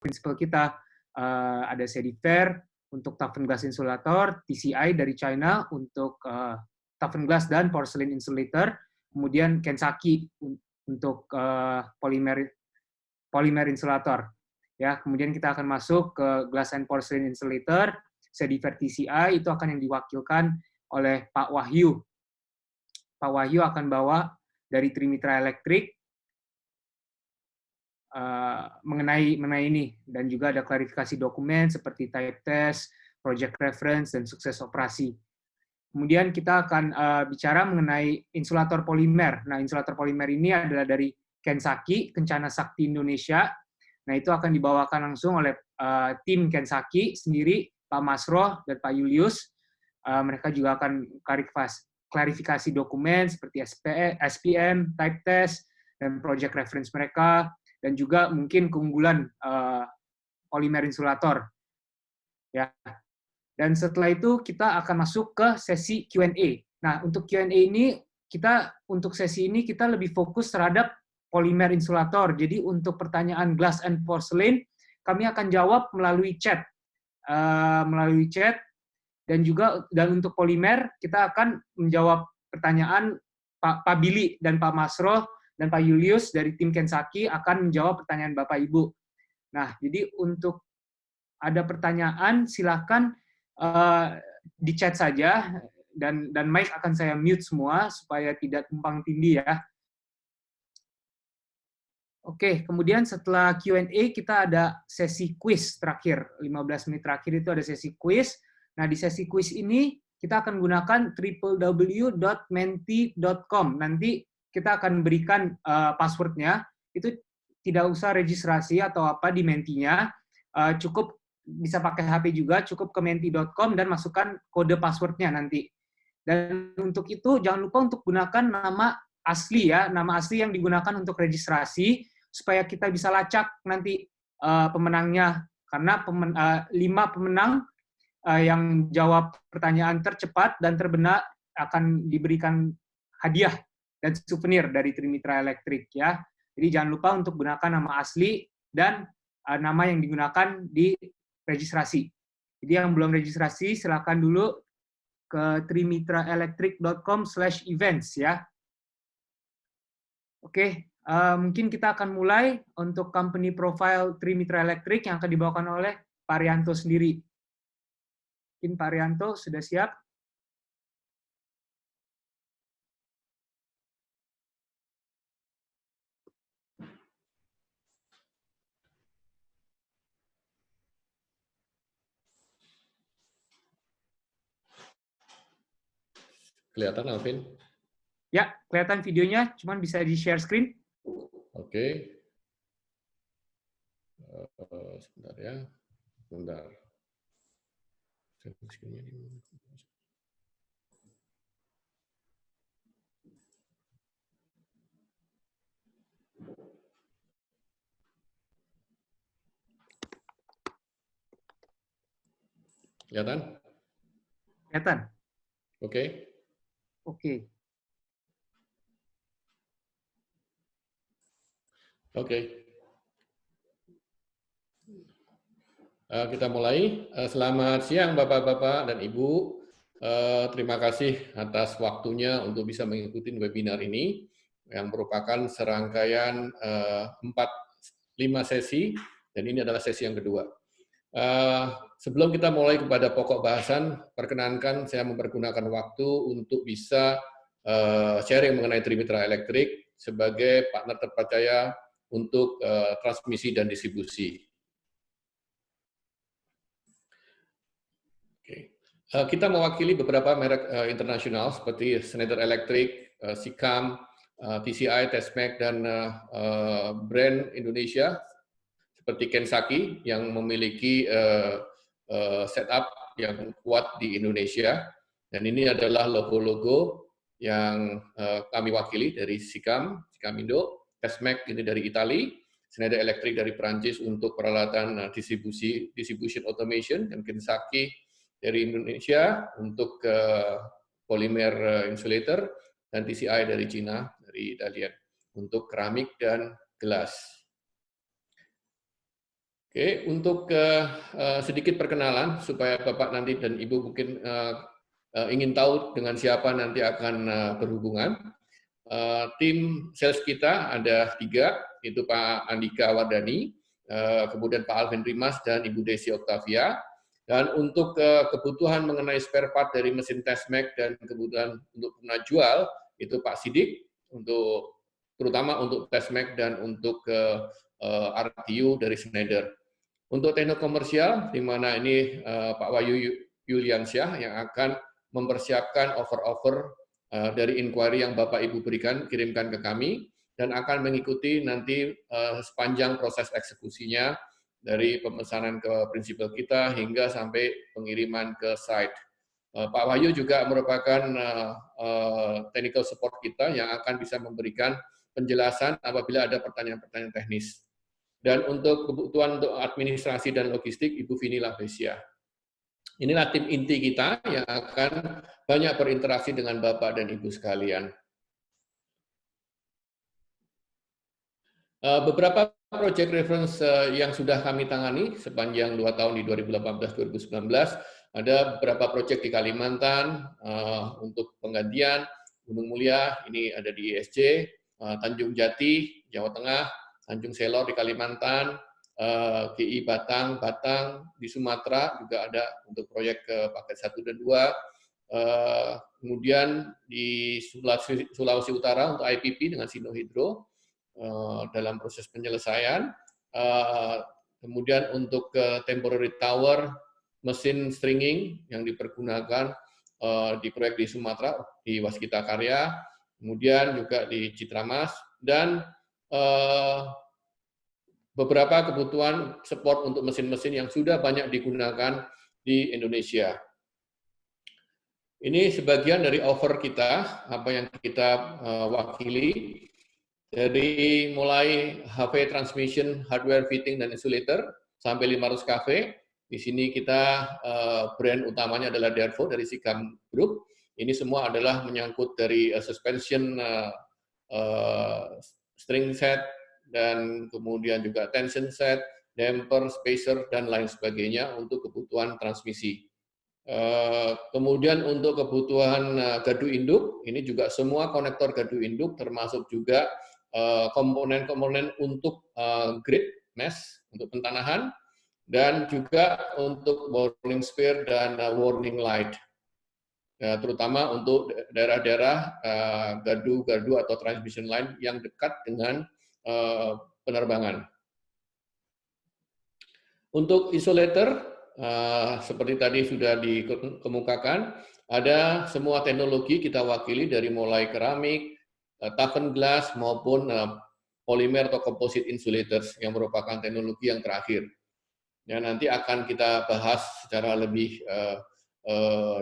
prinsipal kita. Ada Sediver untuk toughened glass insulator, TCI dari China untuk toughened glass dan porcelain insulator, kemudian Kensaki untuk polymer insulator. Ya, kemudian kita akan masuk ke glass and porcelain insulator, Sediver TCI itu akan yang diwakilkan oleh Pak Wahyu. Pak Wahyu akan bawa dari Trimitra Electric mengenai ini, dan juga ada klarifikasi dokumen seperti type test, project reference, dan sukses operasi. Kemudian kita akan bicara mengenai insulator polimer. Nah, insulator polimer ini adalah dari Kensaki, Kencana Sakti Indonesia. Nah, itu akan dibawakan langsung oleh tim Kensaki sendiri, Pak Masroh dan Pak Julius. Mereka juga akan klarifikasi dokumen seperti SPM, type test, dan project reference mereka, dan juga mungkin keunggulan polimer insulator. Ya. Dan setelah itu kita akan masuk ke sesi Q&A. Nah, untuk Q&A ini untuk sesi ini kita lebih fokus terhadap polimer insulator. Jadi untuk pertanyaan glass and porcelain kami akan jawab melalui chat. Dan untuk polimer kita akan menjawab pertanyaan Pak Billy dan Pak Masroh dan Pak Julius dari tim Kensaki akan menjawab pertanyaan Bapak Ibu. Nah, jadi untuk ada pertanyaan silakan di chat saja, dan mic akan saya mute semua supaya tidak tumpang tindih ya. Oke, kemudian setelah Q&A kita ada sesi quiz terakhir. 15 menit terakhir itu ada sesi quiz. Nah, di sesi quiz ini kita akan gunakan www.menti.com. Nanti kita akan berikan passwordnya. Itu tidak usah registrasi atau apa di Mentinya. Cukup bisa pakai HP juga, cukup ke menti.com dan masukkan kode passwordnya nanti. Dan untuk itu jangan lupa untuk gunakan nama asli ya, nama asli yang digunakan untuk registrasi supaya kita bisa lacak nanti pemenangnya, karena 5 pemenang yang jawab pertanyaan tercepat dan terbenar akan diberikan hadiah dan souvenir dari Trimitra Electric ya. Jadi jangan lupa untuk gunakan nama asli dan nama yang digunakan di registrasi. Jadi yang belum registrasi silakan dulu ke trimitraelectric.com/events ya. Oke, mungkin kita akan mulai untuk company profile Trimitra Electric yang akan dibawakan oleh Pak Rianto sendiri. Mungkin Pak Rianto sudah siap? Kelihatan, Alvin? Ya, kelihatan videonya, cuman bisa di-share screen. Oke. Sebentar ya. Sebentar. Kelihatan? Kelihatan? Oke. Oke. Oke. Kita mulai. Selamat siang Bapak-Bapak dan Ibu. Terima kasih atas waktunya untuk bisa mengikuti webinar ini yang merupakan serangkaian 5 sesi, dan ini adalah sesi yang kedua. Sebelum kita mulai kepada pokok bahasan, perkenankan saya mempergunakan waktu untuk bisa sharing mengenai Trimitra Electric sebagai partner terpercaya untuk transmisi dan distribusi. Kita mewakili beberapa merek internasional seperti Schneider Electric, Sikam, TCI, Tesmac, dan brand Indonesia seperti Kensaki yang memiliki setup yang kuat di Indonesia. Dan ini adalah logo-logo yang kami wakili dari Sikam Indo, Tesmac ini dari Italia, Schneider Electric dari Prancis untuk peralatan distribution automation, dan Kensaki dari Indonesia untuk polymer insulator, dan TCI dari Cina, dari Dalian, untuk keramik dan gelas. Oke, untuk sedikit perkenalan supaya Bapak nanti dan Ibu mungkin ingin tahu dengan siapa nanti akan berhubungan. Tim sales kita ada 3, itu Pak Andika Wardani, kemudian Pak Alvin Rimas, dan Ibu Desi Octavia. Dan untuk kebutuhan mengenai spare part dari mesin Tesmac dan kebutuhan untuk jual, itu Pak Sidik, terutama untuk Tesmac dan untuk RTU dari Schneider. Untuk teknik komersial, di mana ini Pak Wahyu Yuliansyah yang akan mempersiapkan offer-offer dari inquiry yang Bapak Ibu kirimkan ke kami, dan akan mengikuti nanti sepanjang proses eksekusinya dari pemesanan ke prinsipal kita hingga sampai pengiriman ke site. Pak Wahyu juga merupakan technical support kita yang akan bisa memberikan penjelasan apabila ada pertanyaan-pertanyaan teknis. Dan untuk kebutuhan untuk administrasi dan logistik, Ibu Vini Lavesia. Inilah tim inti kita yang akan banyak berinteraksi dengan Bapak dan Ibu sekalian. Beberapa project reference yang sudah kami tangani sepanjang 2 tahun di 2018-2019, ada beberapa project di Kalimantan untuk penggantian Gunung Mulia, ini ada di ISJ, Tanjung Jati, Jawa Tengah, Tanjung Selor di Kalimantan, GI Batang di Sumatera juga ada untuk proyek paket 1 dan 2. Kemudian di Sulawesi Utara untuk IPP dengan Sinohydro dalam proses penyelesaian. Kemudian untuk temporary tower, mesin stringing yang dipergunakan di proyek di Sumatera, di Waskita Karya, kemudian juga di Citramas, dan beberapa kebutuhan support untuk mesin-mesin yang sudah banyak digunakan di Indonesia. Ini sebagian dari offer kita, apa yang kita wakili, dari mulai HV transmission, hardware fitting, dan insulator, sampai 500 kV. Di sini kita brand utamanya adalah Dervo dari Sikam Group. Ini semua adalah menyangkut dari suspension, string set, dan kemudian juga tension set, damper, spacer, dan lain sebagainya untuk kebutuhan transmisi. Kemudian untuk kebutuhan gardu induk, ini juga semua konektor gardu induk, termasuk juga komponen-komponen untuk grid mesh, untuk pentanahan, dan juga untuk warning sphere dan warning light. Terutama untuk daerah-daerah gardu-gardu atau transmission line yang dekat dengan penerbangan. Untuk insulator, seperti tadi sudah dikemukakan, ada semua teknologi kita wakili dari mulai keramik, toughened glass, maupun polimer atau composite insulators yang merupakan teknologi yang terakhir. Ya, nanti akan kita bahas secara lebih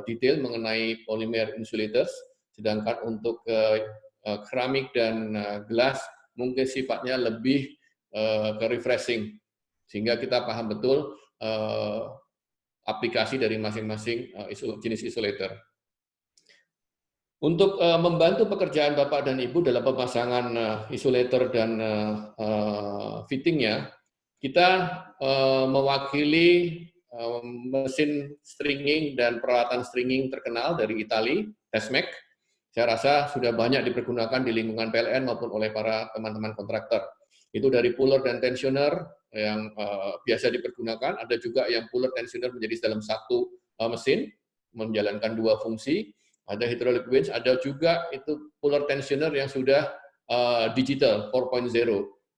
detail mengenai polymer insulators, sedangkan untuk keramik dan glass mungkin sifatnya lebih ke refreshing, sehingga kita paham betul aplikasi dari masing-masing jenis isolator. Untuk membantu pekerjaan Bapak dan Ibu dalam pemasangan isolator dan fittingnya, kita mewakili mesin stringing dan peralatan stringing terkenal dari Italia, Tesmac. Saya rasa sudah banyak dipergunakan di lingkungan PLN maupun oleh para teman-teman kontraktor. Itu dari puller dan tensioner yang biasa dipergunakan, ada juga yang puller tensioner menjadi dalam satu mesin, menjalankan 2 fungsi, ada hydraulic winch, ada juga itu puller tensioner yang sudah digital 4.0.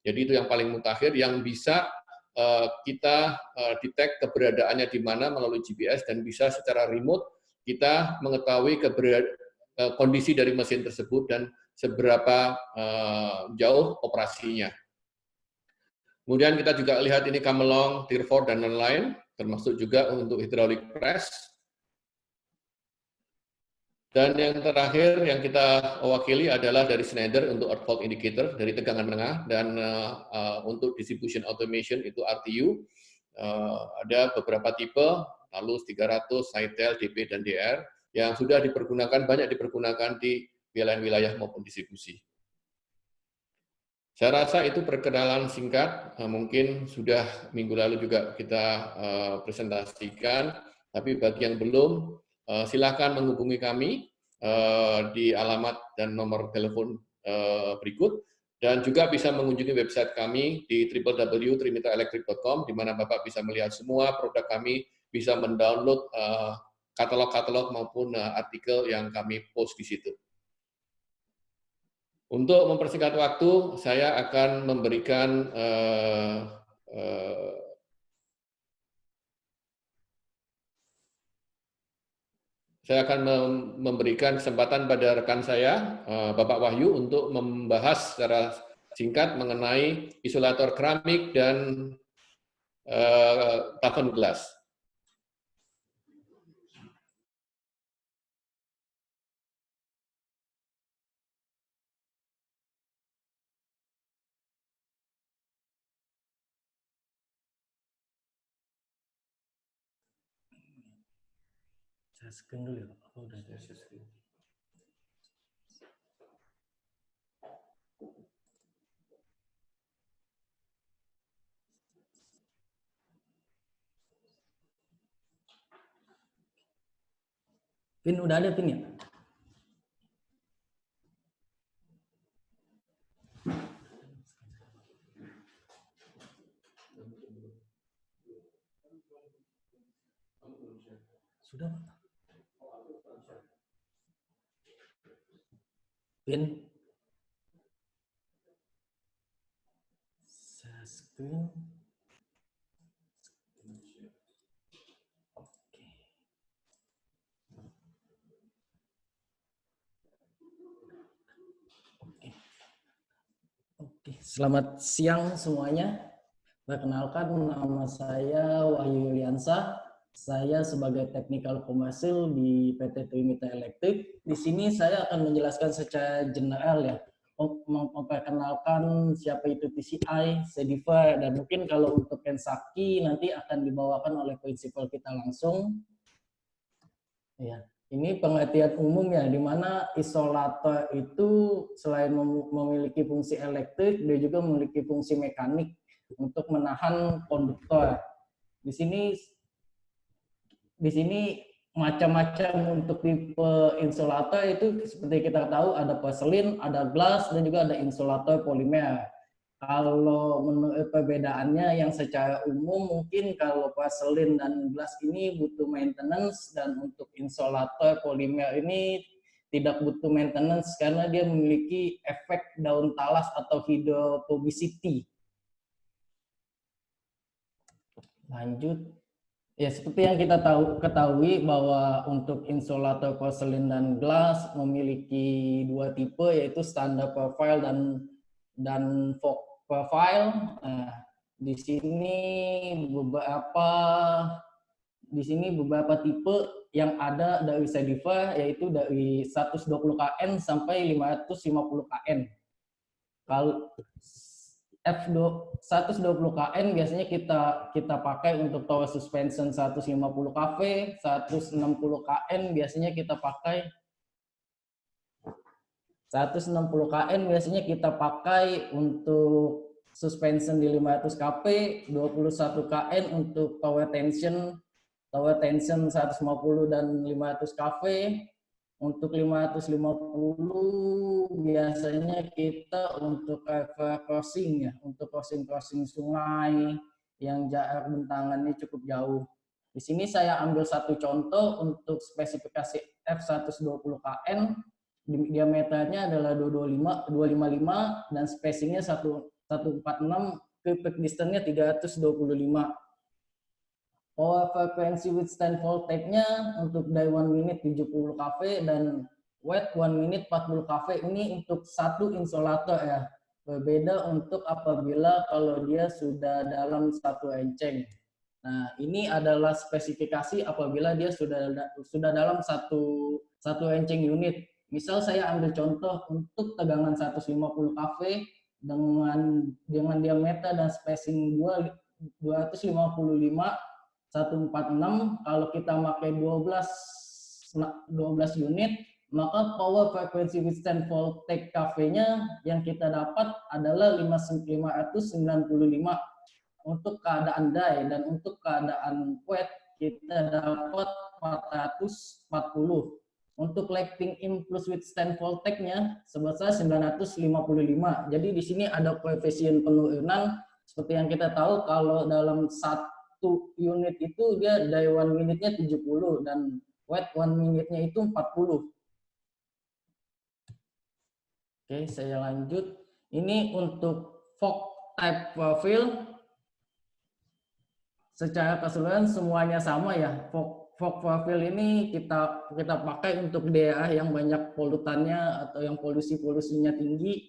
Jadi itu yang paling mutakhir, yang bisa kita detect keberadaannya di mana melalui GPS, dan bisa secara remote kita mengetahui kondisi dari mesin tersebut dan seberapa jauh operasinya. Kemudian kita juga lihat ini Camelong, Tier 4, dan lain-lain, termasuk juga untuk hydraulic press. Dan yang terakhir yang kita wakili adalah dari Schneider untuk earth fault indicator dari tegangan menengah, dan untuk distribution automation itu RTU. Ada beberapa tipe, Talus 300, Sitel, DP, dan DR yang sudah dipergunakan, banyak dipergunakan di wilayah maupun distribusi. Saya rasa itu perkenalan singkat, mungkin sudah minggu lalu juga kita presentasikan, tapi bagi yang belum, silakan menghubungi kami di alamat dan nomor telepon berikut, dan juga bisa mengunjungi website kami di www.trimitaelectric.com, di mana Bapak bisa melihat semua produk kami, bisa mendownload katalog-katalog maupun artikel yang kami post di situ. Untuk mempersingkat waktu, saya akan memberikan kesempatan pada rekan saya, Bapak Wahyu, untuk membahas secara singkat mengenai isolator keramik dan plafon gelas. Saya screen dulu ya Pak. Oh, udah ada screen. Pin udah ada pin ya? Sudah Pak. Pin. Saya screen. Oke, selamat siang semuanya. Perkenalkan, nama saya Wahyu Yuliansa. Saya sebagai Technical Commercial di PT Trimita Electric. Di sini saya akan menjelaskan secara general ya, memperkenalkan siapa itu PCI, Cediva, dan mungkin kalau untuk Kensaki nanti akan dibawakan oleh prinsipal kita langsung. Ya. Ini pengertian umum ya, di mana isolator itu selain memiliki fungsi elektrik, dia juga memiliki fungsi mekanik untuk menahan konduktor. Di sini macam-macam untuk tipe insulator itu seperti kita tahu ada porselin, ada glass, dan juga ada insulator polimer. Kalau menurut perbedaannya yang secara umum mungkin kalau porselin dan glass ini butuh maintenance, dan untuk insulator polimer ini tidak butuh maintenance karena dia memiliki efek daun talas atau hydrophobicity. Lanjut. Ya, seperti yang kita ketahui bahwa untuk insulator porselin dan glass memiliki dua tipe, yaitu standar profile dan fog profile. Nah, di sini beberapa tipe yang ada dari Cediva, yaitu dari 120 kN sampai 550 kN. Kalau 120 kN biasanya kita pakai untuk tower suspension 150 kV, 160 kN biasanya kita pakai 160 kN biasanya kita pakai untuk suspension di 500 kV, 21 kN untuk tower tension 150 dan 500 kV. Untuk 550 biasanya kita untuk crossing ya, untuk crossing sungai yang jarak bentangannya cukup jauh. Di sini saya ambil satu contoh untuk spesifikasi F120 kN, diameternya adalah 255 dan spacingnya 146, peak distance-nya 325. Power frequency withstand voltage-nya untuk day 1 minute 70 kV dan wait 1 minute 40 kV. Ini untuk satu insulator ya. Berbeda untuk apabila kalau dia sudah dalam satu enceng. Nah, ini adalah spesifikasi apabila dia sudah dalam satu enceng unit. Misal saya ambil contoh untuk tegangan 150 kV dengan diameter dan spacing 255 146, kalau kita pakai 12 unit maka power frequency withstand voltage KV-nya yang kita dapat adalah 595 untuk keadaan dry, dan untuk keadaan wet kita dapat 440. Untuk lighting impulse withstand voltage-nya sebesar 955. Jadi di sini ada koefisien penurunan seperti yang kita tahu kalau dalam satu unit itu dia dry 1 minute-nya 70 dan wet 1 minute-nya itu 40. Oke, saya lanjut. Ini untuk fog type profile. Secara keseluruhan semuanya sama ya. Fog profile ini kita pakai untuk daerah yang banyak polutannya atau yang polusinya tinggi.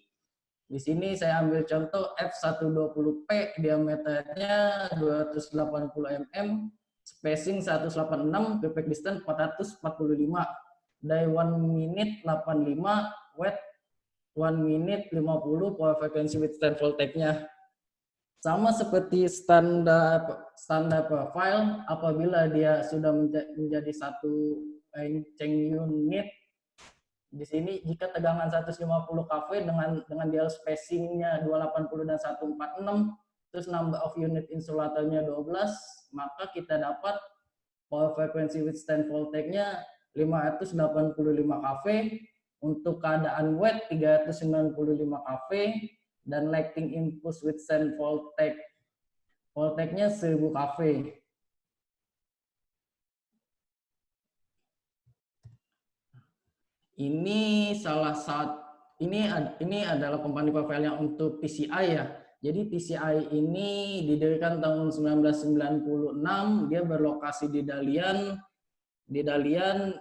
Di sini saya ambil contoh F120P, diameternya 280 mm, spacing 186, perfect distance 445, dry 1 minute 85, wet 1 minute 50, power frequency withstand voltage-nya. Sama seperti standar profile, apabila dia sudah menjadi satu cheng unit, di sini jika tegangan 150 kV dengan dial spacingnya 280 dan 146, terus number of unit insulatornya 12, maka kita dapat power frequency withstand voltage-nya 585 kV, untuk keadaan wet 395 kV, dan lighting impulse withstand voltage-nya 1000 kV. Ini salah satu, ini adalah company profile yang untuk TCI ya. Jadi TCI ini didirikan tahun 1996, dia berlokasi di Dalian. Di Dalian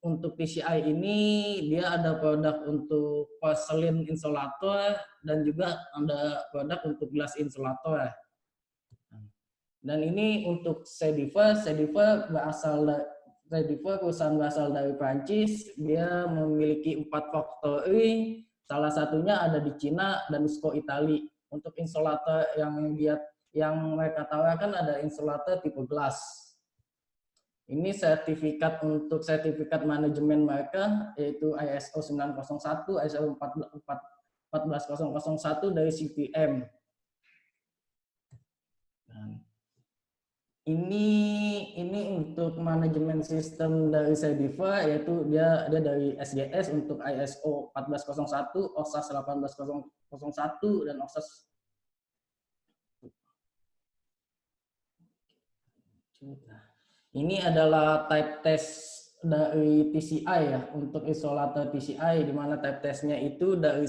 untuk TCI ini dia ada produk untuk porcelain insulator dan juga ada produk untuk glass insulator. Dan ini untuk Cediva perusahaan berasal dari Prancis. Dia memiliki 4 factory, salah satunya ada di Cina dan Usko Itali. Untuk insulator yang mereka tawarkan ada insulator tipe glass. Ini sertifikat untuk sertifikat manajemen mereka, yaitu ISO 9001, ISO 14001 dari CPM. Ini untuk manajemen sistem dari Cediva, yaitu dia dari SGS untuk ISO 14001, OSAS 18001 dan OSAS. Ini adalah type test dari TCI ya, untuk insulator TCI, di mana type testnya itu dari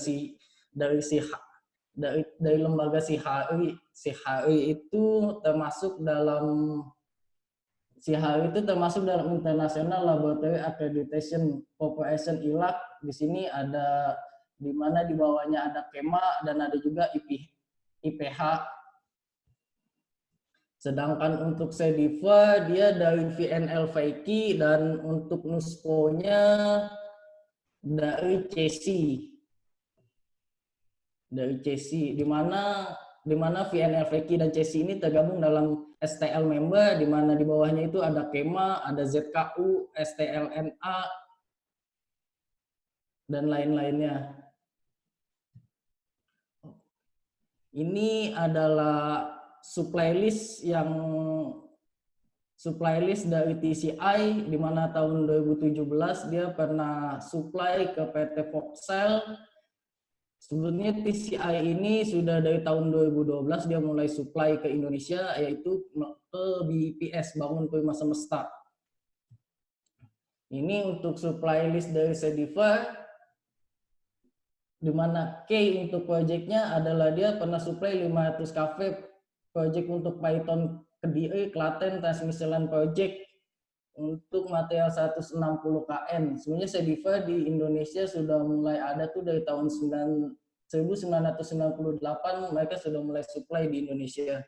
lembaga CHRI. CHRI itu termasuk dalam International Laboratory Accreditation Corporation (ILAC). Di sini ada, di mana di bawahnya ada KEMA dan ada juga IPH. Sedangkan untuk Cediva dia dari VNL Vaiki, dan untuk NUSCO-nya dari CESI. Di mana VNL Vaiki dan CESI ini tergabung dalam STL member, di mana di bawahnya itu ada KEMA, ada ZKU, STLNA, dan lain-lainnya. Ini adalah supply list dari TCI, di mana tahun 2017 dia pernah supply ke PT Voxel. Sebetulnya TCI ini sudah dari tahun 2012 dia mulai supply ke Indonesia, yaitu ke BPS, Bangun Prima Semesta. Ini untuk supply list dari Cediva, di mana K untuk proyeknya adalah dia pernah supply 500 kV project untuk Python Kediri, Klaten, Transmission Line Project untuk material 160 kN. Sebenarnya Cediva di Indonesia sudah mulai ada tuh dari tahun 1998, mereka sudah mulai supply di Indonesia.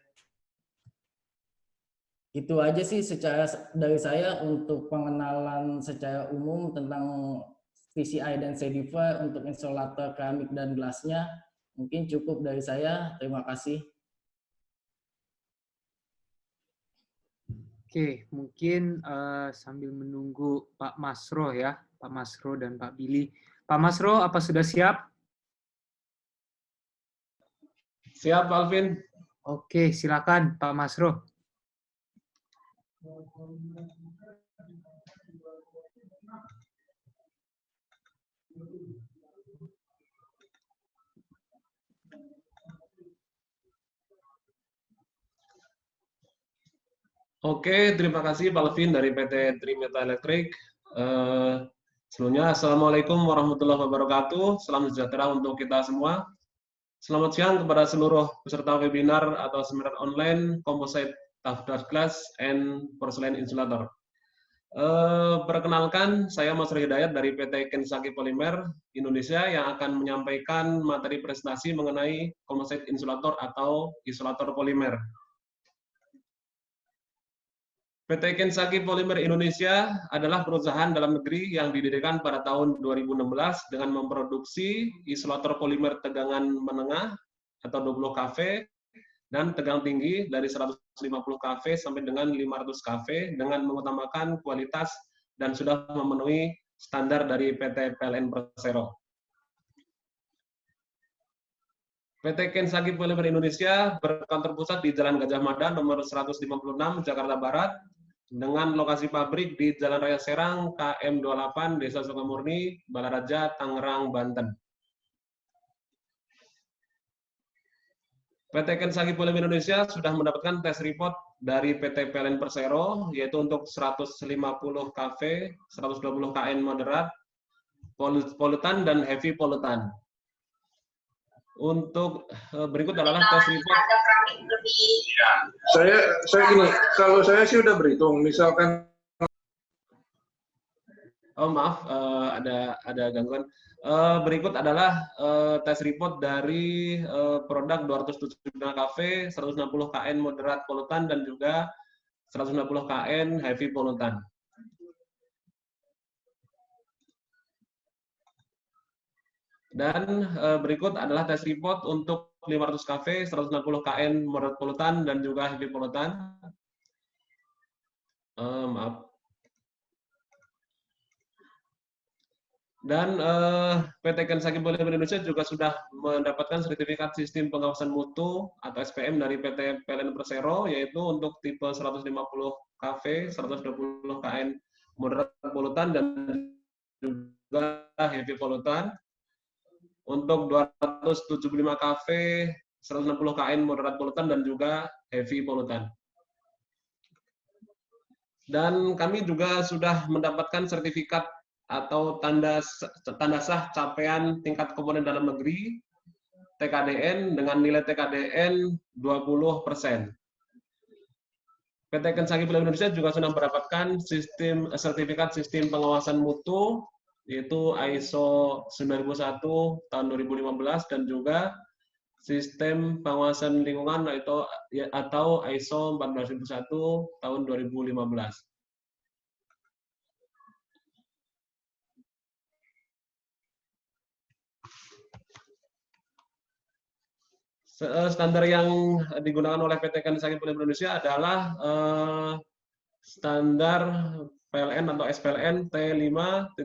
Itu aja sih dari saya untuk pengenalan secara umum tentang TCI dan Cediva untuk insulator keramik dan gelasnya. Mungkin cukup dari saya. Terima kasih. Oke, mungkin sambil menunggu Pak Masro ya, Pak Masro dan Pak Billy. Pak Masro, apa sudah siap? Siap, Alvin. Oke, silakan Pak Masro. Oke, terima kasih Pak Alvin dari PT Trimeta Electric. Sebelumnya, Assalamualaikum warahmatullahi wabarakatuh. Salam sejahtera untuk kita semua. Selamat siang kepada seluruh peserta webinar atau seminar online Composite Tough Glass and Porcelain Insulator. Perkenalkan, saya Mas Hidayat dari PT Kensaki Polymer Indonesia yang akan menyampaikan materi presentasi mengenai Composite Insulator atau isolator polimer. PT Kensaki Polymer Indonesia adalah perusahaan dalam negeri yang didirikan pada tahun 2016 dengan memproduksi isolator polimer tegangan menengah atau 20 kV dan tegangan tinggi dari 150 kV sampai dengan 500 kV dengan mengutamakan kualitas dan sudah memenuhi standar dari PT PLN Persero. PT Kensaki Polymer Indonesia berkantor pusat di Jalan Gajah Mada nomor 156 Jakarta Barat dengan lokasi pabrik di Jalan Raya Serang KM 28 Desa Sukamurni, Balaraja, Tangerang, Banten. PT Kensaki Polymer Indonesia sudah mendapatkan tes report dari PT PLN Persero yaitu untuk 150 kV, 120 kN moderat, polutan dan heavy polutan. Untuk berikut adalah tes report. Saya gini, kalau saya sih udah berhitung, misalkan. Oh maaf, ada gangguan. Berikut adalah tes report dari produk 275 kV, 160 kN moderat polutan dan juga 160 kN heavy polutan. Dan berikut adalah tes report untuk 500 kV, 160 kN moderat polutan dan juga heavy polutan. Maaf. Dan PT Kensaki Polymer Indonesia juga sudah mendapatkan sertifikat sistem pengawasan mutu atau SPM dari PT PLN Persero yaitu untuk tipe 150 kV, 120 kN moderat polutan dan juga heavy polutan. Untuk 275 kV, 160 kN moderat polutan dan juga heavy polutan. Dan kami juga sudah mendapatkan sertifikat atau tanda sah capaian tingkat komponen dalam negeri TKDN dengan nilai TKDN 20%. PT Kensaki Polymer Indonesia juga sudah mendapatkan sertifikat sistem pengawasan mutu yaitu ISO 9001 tahun 2015 dan juga sistem pengawasan lingkungan atau ISO 14001 tahun 2015. Standar yang digunakan oleh PT Kensaki Polymer Indonesia adalah standar PLN atau SPLN T5.010/1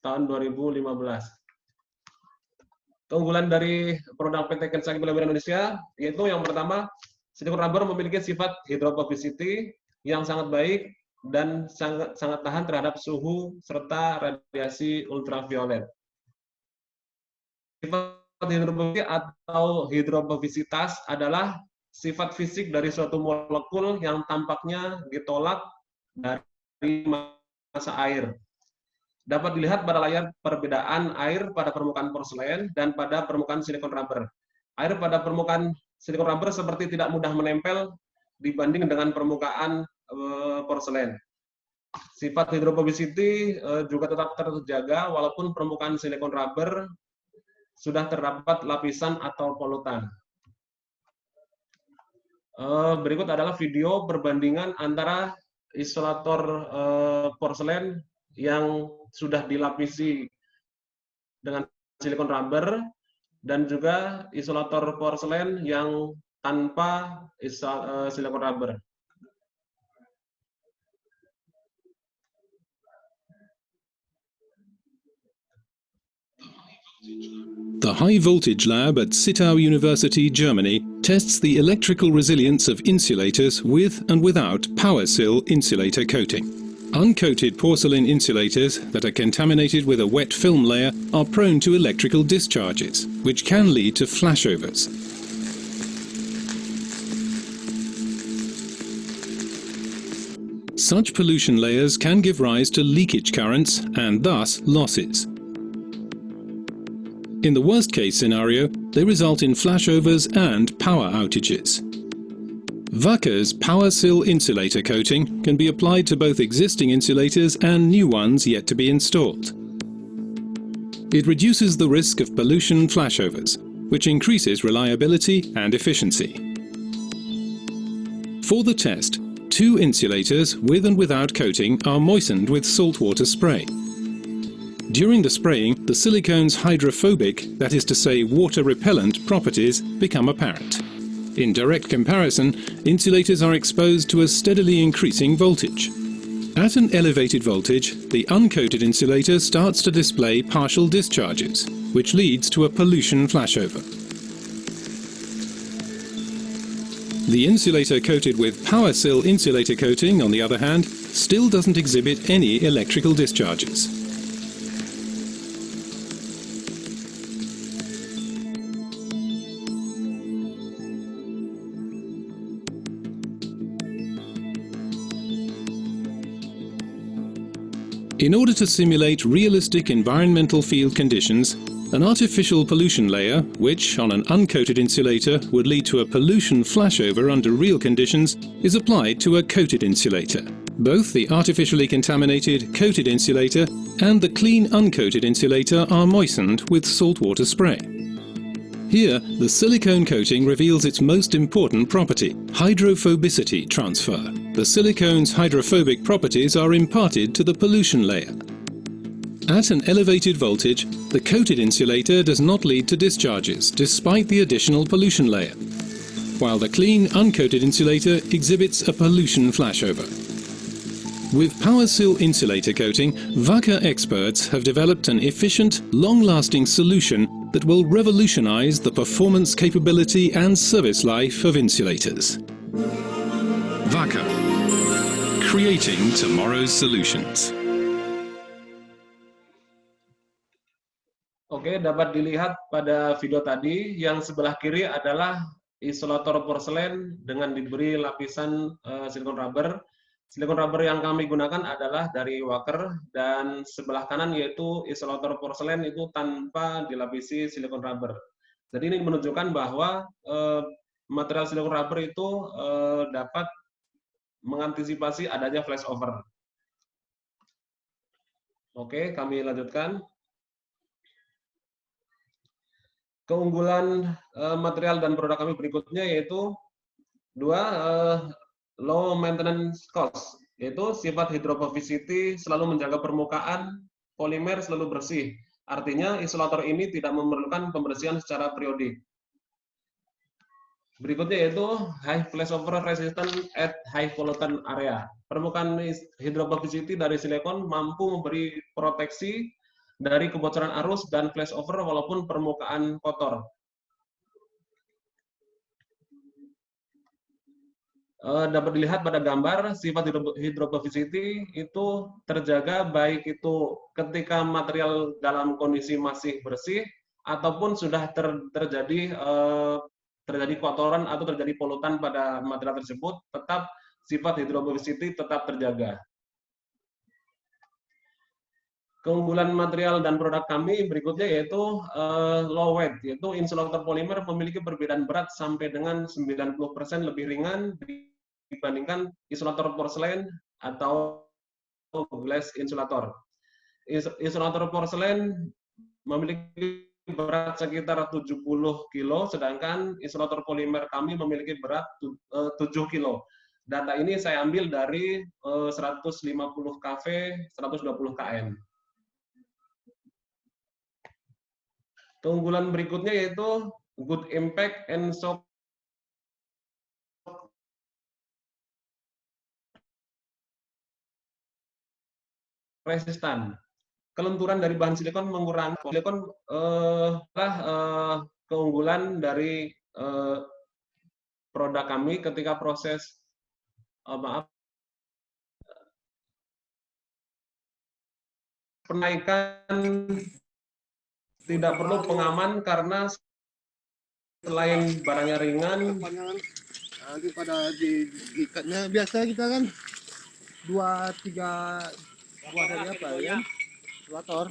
tahun 2015. Keunggulan dari produk PT Kensaki Polymer Indonesia yaitu yang pertama, silikon rubber memiliki sifat hydrophobicity yang sangat baik dan sangat tahan terhadap suhu serta radiasi ultraviolet. Sifat hidrofobik atau hidrofobisitas adalah sifat fisik dari suatu molekul yang tampaknya ditolak dari massa air. Dapat dilihat pada layar perbedaan air pada permukaan porselen dan pada permukaan silikon rubber. Air pada permukaan silikon rubber seperti tidak mudah menempel dibanding dengan permukaan porselen. Sifat hydrophobicity juga tetap terjaga walaupun permukaan silikon rubber sudah terdapat lapisan atau polutan. Berikut adalah video perbandingan antara isolator porselen yang sudah dilapisi dengan silikon rubber dan juga isolator porselen yang tanpa silikon rubber. The High Voltage Lab at Zittau University, Germany, tests the electrical resilience of insulators with and without PowerSil insulator coating. Uncoated porcelain insulators that are contaminated with a wet film layer are prone to electrical discharges, which can lead to flashovers. Such pollution layers can give rise to leakage currents and thus losses. In the worst-case scenario, they result in flashovers and power outages. Wacker's PowerSil insulator coating can be applied to both existing insulators and new ones yet to be installed. It reduces the risk of pollution flashovers, which increases reliability and efficiency. For the test, 2 insulators with and without coating are moistened with saltwater spray. During the spraying, the silicone's hydrophobic, that is to say water-repellent, properties become apparent. In direct comparison, insulators are exposed to a steadily increasing voltage. At an elevated voltage, the uncoated insulator starts to display partial discharges, which leads to a pollution flashover. The insulator coated with PowerSil insulator coating, on the other hand, still doesn't exhibit any electrical discharges. In order to simulate realistic environmental field conditions, an artificial pollution layer, which on an uncoated insulator would lead to a pollution flashover under real conditions, is applied to a coated insulator. Both the artificially contaminated coated insulator and the clean uncoated insulator are moistened with saltwater spray. Here, the silicone coating reveals its most important property, hydrophobicity transfer. The silicone's hydrophobic properties are imparted to the pollution layer. At an elevated voltage, the coated insulator does not lead to discharges, despite the additional pollution layer, while the clean, uncoated insulator exhibits a pollution flashover. With PowerSil insulator coating, Wacker experts have developed an efficient, long-lasting solution that will revolutionize the performance capability and service life of insulators. Wacker, creating tomorrow's solutions. Oke, dapat dilihat pada video tadi, yang sebelah kiri adalah isolator porselen dengan diberi lapisan silikon rubber. Silikon rubber yang kami gunakan adalah dari Wacker, dan sebelah kanan yaitu isolator porselen itu tanpa dilapisi silikon rubber. Jadi ini menunjukkan bahwa material silikon rubber itu dapat mengantisipasi adanya flashover. Oke, kami lanjutkan. Keunggulan material dan produk kami berikutnya yaitu 2, low maintenance cost, yaitu sifat hydrophobicity selalu menjaga permukaan polimer selalu bersih. Artinya isolator ini tidak memerlukan pembersihan secara periodik. Berikutnya yaitu high flashover resistant at high pollutant area. Permukaan hydrophobicity dari silikon mampu memberi proteksi dari kebocoran arus dan flashover walaupun permukaan kotor. Dapat dilihat pada gambar, sifat hydrophobicity itu terjaga baik itu ketika material dalam kondisi masih bersih ataupun sudah terjadi kotoran atau terjadi polutan pada material tersebut, tetap sifat hydrophobicity tetap terjaga. Keunggulan material dan produk kami berikutnya yaitu low weight, yaitu insulator polimer memiliki perbedaan berat sampai dengan 90% lebih ringan dibandingkan isolator porselen atau glass insulator. Isolator porselen memiliki berat sekitar 70 kg, sedangkan isolator polimer kami memiliki berat 7 kg. Data ini saya ambil dari 150 kV, 120 kN. Keunggulan berikutnya yaitu good impact and shock resistan. Kelenturan dari bahan silikon mengurangi. Silikon keunggulan dari produk kami ketika proses penaikan tidak perlu pengaman karena selain barangnya ringan, nanti pada diikatnya biasa kita kan 2-3 buah dari apa ya? Rotor.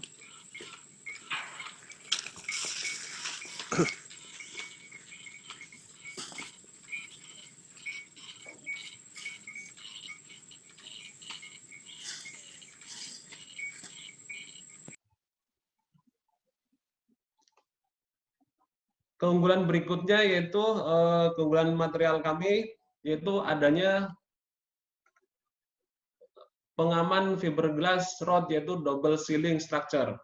keunggulan berikutnya yaitu keunggulan material kami yaitu adanya pengaman fiberglass rod yaitu double sealing structure.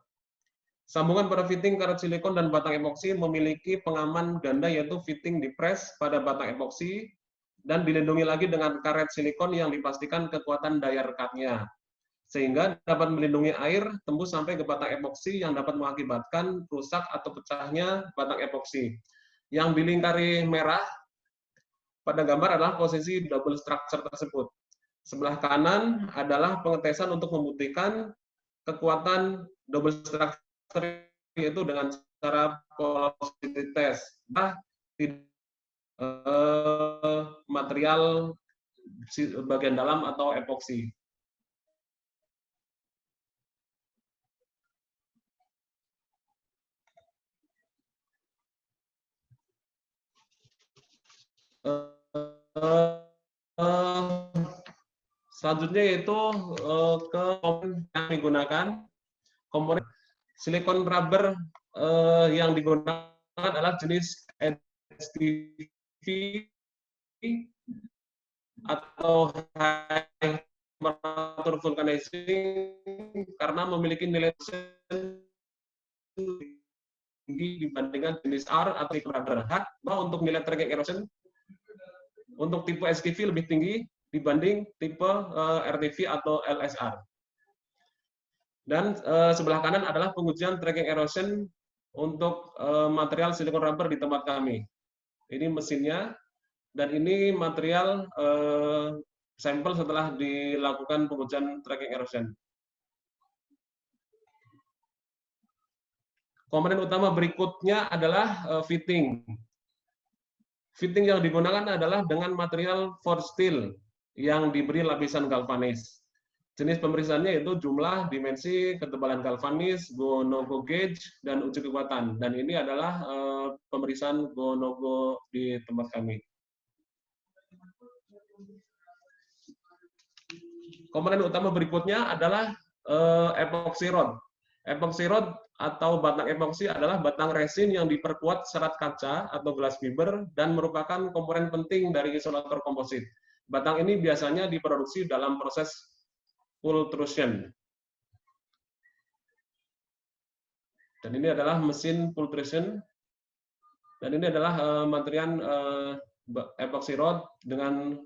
Sambungan pada fitting karet silikon dan batang epoksi memiliki pengaman ganda yaitu fitting di press pada batang epoksi dan dilindungi lagi dengan karet silikon yang dipastikan kekuatan daya rekatnya, sehingga dapat melindungi air tembus sampai ke batang epoksi yang dapat mengakibatkan rusak atau pecahnya batang epoksi. Yang dilingkari merah pada gambar adalah posisi double structure tersebut. Sebelah kanan adalah pengetesan untuk membuktikan kekuatan double structure yaitu dengan cara porosity test. Material bagian dalam atau epoksi. Selanjutnya yaitu ke komponen yang digunakan. Komponen silikon rubber yang digunakan adalah jenis HDV atau high temperature vulcanizing karena memiliki nilai tinggi dibandingkan jenis R atau rubber. Bahwa untuk nilai tracking erosion untuk tipe SKV lebih tinggi dibanding tipe RTV atau LSR. Dan sebelah kanan adalah pengujian tracking erosion untuk material silikon rubber di tempat kami. Ini mesinnya, dan ini material sampel setelah dilakukan pengujian tracking erosion. Komponen utama berikutnya adalah fitting. Fitting yang digunakan adalah dengan material forged steel yang diberi lapisan galvanis. Jenis pemeriksaannya yaitu jumlah, dimensi, ketebalan galvanis, go-no-go gauge, dan uji kekuatan. Dan ini adalah pemeriksaan go-no-go di tempat kami. Komponen utama berikutnya adalah epoxy rod. Epoxy rod atau batang epoksi adalah batang resin yang diperkuat serat kaca atau glass fiber dan merupakan komponen penting dari isolator komposit. Batang ini biasanya diproduksi dalam proses pultrusion. Dan ini adalah mesin pultrusion. Dan ini adalah material epoxy rod dengan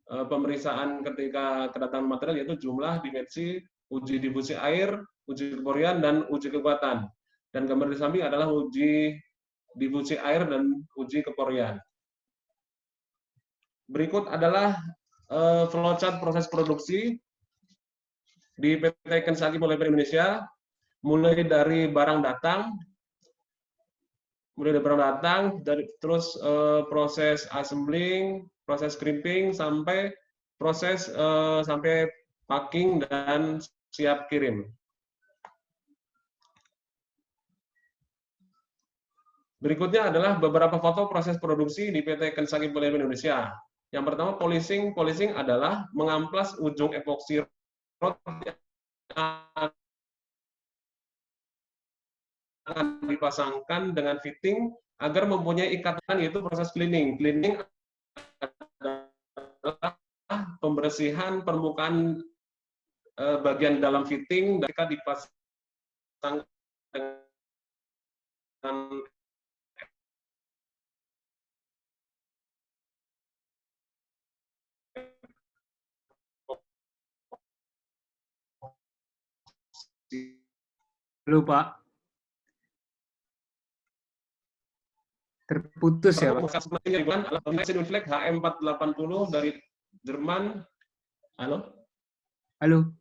pemeriksaan ketika kedatangan material yaitu jumlah, dimensi, uji difusi air, uji keporian, dan uji kekuatan. Dan gambar di samping adalah uji difusi air dan uji keporian. Berikut adalah flowchart proses produksi di PT Kensaki Polymer Indonesia, mulai dari barang datang, terus proses assembling, proses crimping, sampai proses sampai packing dan siap kirim. Berikutnya adalah beberapa foto proses produksi di PT Kensaki Polymer Indonesia. Yang pertama, polishing. Polishing adalah mengamplas ujung epoxy rod yang akan dipasangkan dengan fitting agar mempunyai ikatan, yaitu proses cleaning. Cleaning adalah pembersihan permukaan bagian dalam fitting ketika dipasang dengan Halo Pak. Terputus ya Pak. Mesin Uniflex HM480 dari Jerman. Halo? Halo.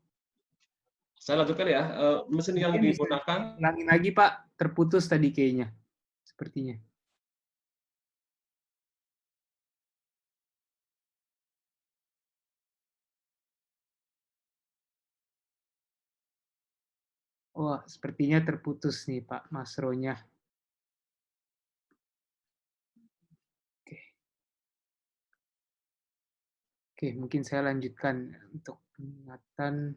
Saya lanjutkan ya. Mesin yang Mungkin bisa digunakan. ulangin lagi Pak, terputus tadi kayaknya. Sepertinya. Wah, sepertinya terputus nih Pak Masronya. Oke, mungkin saya lanjutkan untuk peringatan.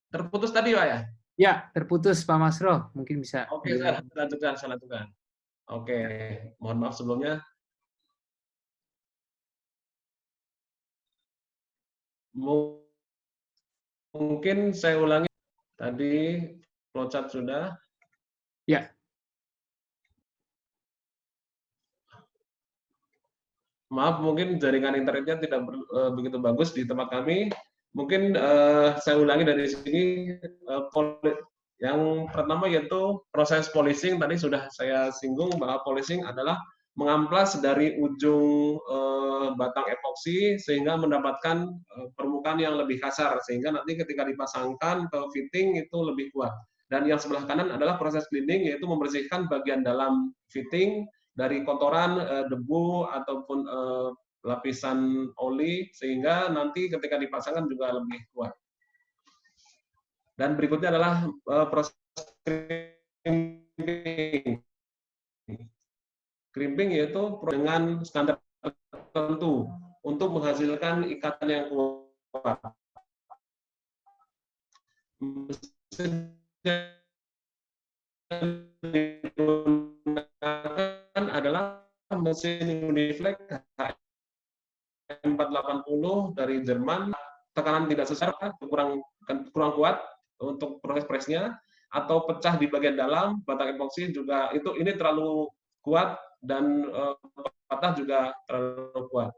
Terputus tadi Pak ya? Ya, terputus Pak Masro. Mungkin bisa. Oke, saya lanjutkan. Oke, mohon maaf sebelumnya. Mungkin saya ulangi. Tadi flowchart sudah. Ya. Maaf, mungkin jaringan internetnya tidak begitu bagus di tempat kami. Mungkin saya ulangi dari sini. Yang pertama yaitu proses polishing. Tadi sudah saya singgung bahwa polishing adalah mengamplas dari ujung batang epoksi sehingga mendapatkan permukaan yang lebih kasar, sehingga nanti ketika dipasangkan ke fitting itu lebih kuat. Dan yang sebelah kanan adalah proses cleaning, yaitu membersihkan bagian dalam fitting dari kotoran, debu, ataupun lapisan oli, sehingga nanti ketika dipasangkan juga lebih kuat. Dan berikutnya adalah proses crimping. Crimping yaitu dengan standar tertentu untuk menghasilkan ikatan yang kuat. Mesin yang digunakan adalah mesin Uniflex HM480 dari Jerman. Tekanan tidak sesuai, kurang kuat untuk proses presnya, atau pecah di bagian dalam batang epoksi juga ini terlalu kuat, dan patah juga terlalu kuat.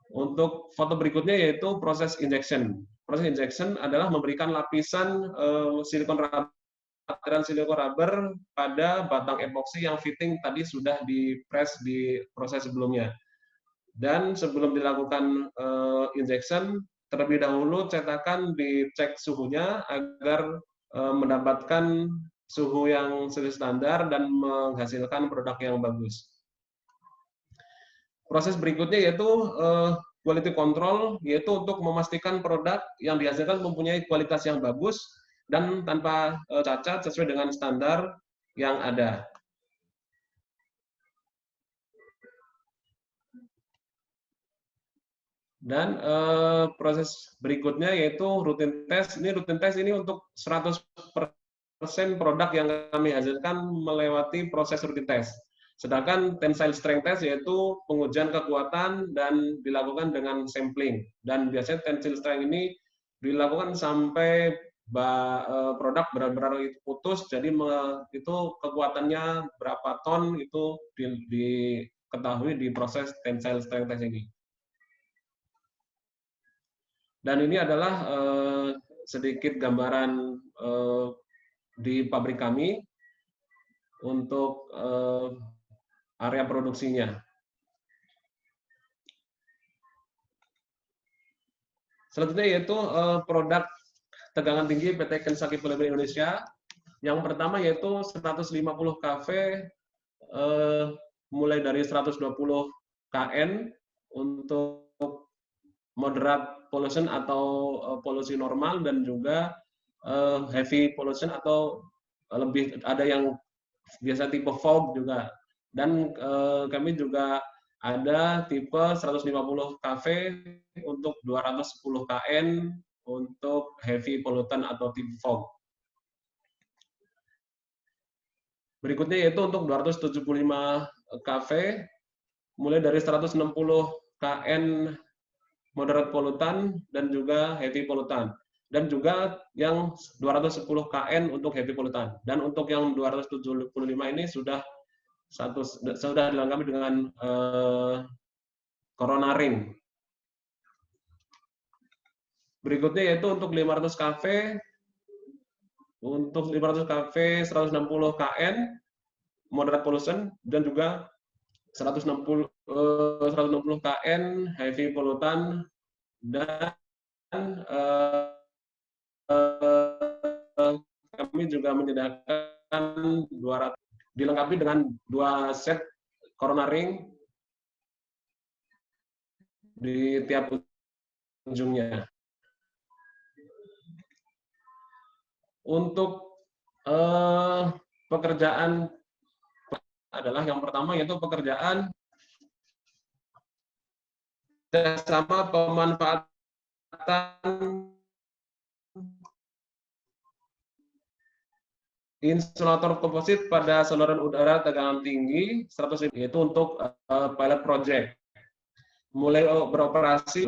Untuk foto berikutnya yaitu proses injection. Proses injection adalah memberikan lapisan silikon rubber pada batang epoksi yang fitting tadi sudah di-press di proses sebelumnya. Dan sebelum dilakukan injection, terlebih dahulu cetakan dicek suhunya agar mendapatkan suhu yang standar dan menghasilkan produk yang bagus. Proses berikutnya yaitu quality control, yaitu untuk memastikan produk yang dihasilkan mempunyai kualitas yang bagus dan tanpa cacat sesuai dengan standar yang ada. Dan proses berikutnya yaitu routine test. Routine test ini untuk 100% produk yang kami hasilkan melewati proses routine test. Sedangkan tensile strength test yaitu pengujian kekuatan dan dilakukan dengan sampling. Dan biasanya tensile strength ini dilakukan sampai produk benar-benar itu putus, jadi itu kekuatannya berapa ton itu diketahui di proses tensile strength test ini. Dan ini adalah sedikit gambaran di pabrik kami untuk area produksinya. Selanjutnya yaitu produk tegangan tinggi PT Kensaki Polymer Indonesia. Yang pertama yaitu 150 kV mulai dari 120 kN untuk moderate pollution atau polusi normal, dan juga heavy pollution atau lebih ada yang biasa tipe fog juga. Dan kami juga ada tipe 150 kV untuk 210 kN untuk heavy pollutant atau tipe fog. Berikutnya yaitu untuk 275 kV mulai dari 160 kN moderate pollutant dan juga heavy pollutant, dan juga yang 210 kN untuk heavy pollutant. Dan untuk yang 275 ini sudah dilengkapi dengan Corona Ring. Berikutnya yaitu untuk 500 kafe, 160 KN moderate pollution, dan juga 160 KN heavy pollutant, dan kami juga menyediakan 200, dilengkapi dengan 2 set corona ring di tiap ujungnya. Untuk pekerjaan adalah yang pertama yaitu pekerjaan sama pemanfaatan insulator komposit pada saluran udara tegangan tinggi 100, yaitu untuk pilot project. Mulai beroperasi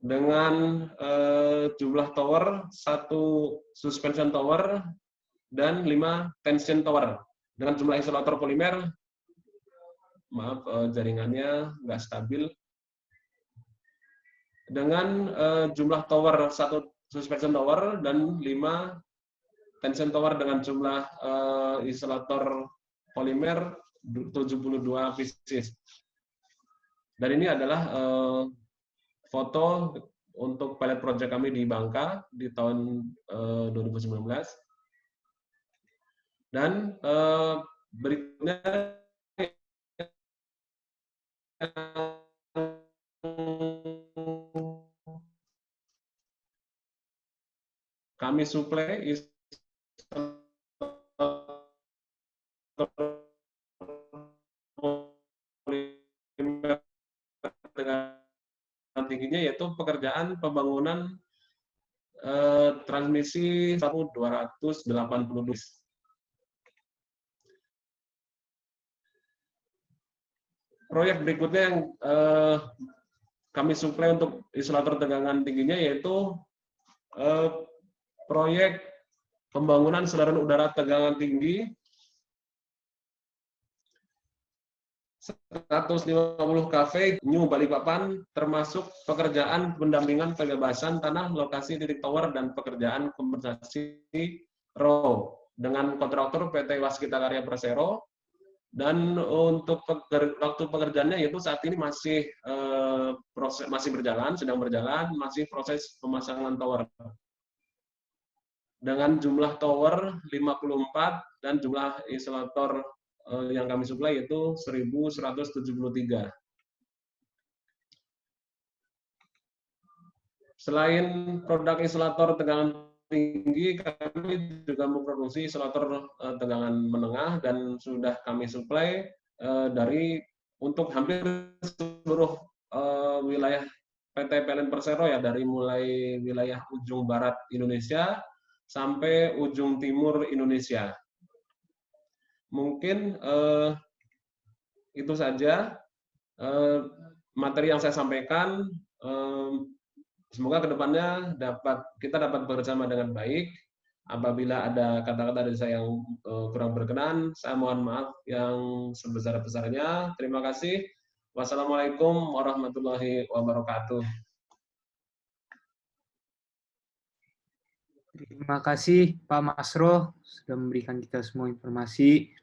dengan jumlah tower, 1 suspension tower, dan 5 tension tower. Dengan jumlah insulator polimer, maaf jaringannya nggak stabil. Dengan jumlah tower, 1 suspension tower, dan 5 tension tower dengan jumlah insulator polimer 72 pieces. Dan ini adalah foto untuk pilot project kami di Bangka di tahun 2019. Dan berikutnya kami suplai dengan tingginya, yaitu pekerjaan pembangunan transmisi 280. Proyek berikutnya yang kami suplai untuk insulator tegangan tingginya yaitu proyek pembangunan saluran udara tegangan tinggi 150 kafe New Balikpapan, termasuk pekerjaan pendampingan pembebasan tanah, lokasi titik tower, dan pekerjaan kompensasi RO dengan kontraktor PT Waskita Karya Persero. Dan untuk waktu pekerjaannya yaitu saat ini masih masih berjalan, sedang berjalan, masih proses pemasangan tower. Dengan jumlah tower 54 dan jumlah insulator yang kami suplai yaitu 1.173. Selain produk insulator tegangan tinggi, kami juga memproduksi insulator tegangan menengah dan sudah kami suplai untuk hampir seluruh wilayah PT PLN Persero ya, dari mulai wilayah ujung barat Indonesia sampai ujung timur Indonesia. Mungkin itu saja materi yang saya sampaikan. Semoga kedepannya kita dapat bekerjasama dengan baik. Apabila ada kata-kata dari saya yang kurang berkenan, saya mohon maaf yang sebesar-besarnya. Terima kasih. Wassalamualaikum warahmatullahi wabarakatuh. Terima kasih Pak Masroh sudah memberikan kita semua informasi.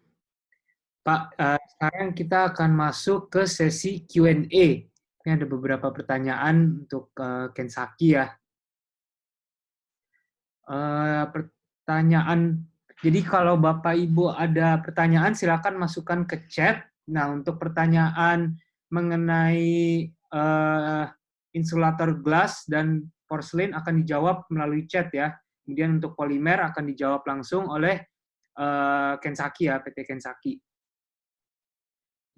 Pak, sekarang kita akan masuk ke sesi Q&A. Ini ada beberapa pertanyaan untuk Kensaki ya. Pertanyaan, jadi kalau Bapak Ibu ada pertanyaan silakan masukkan ke chat. Nah, untuk pertanyaan mengenai insulator gelas dan porselin akan dijawab melalui chat ya. Kemudian untuk polimer akan dijawab langsung oleh Kensaki ya, PT Kensaki.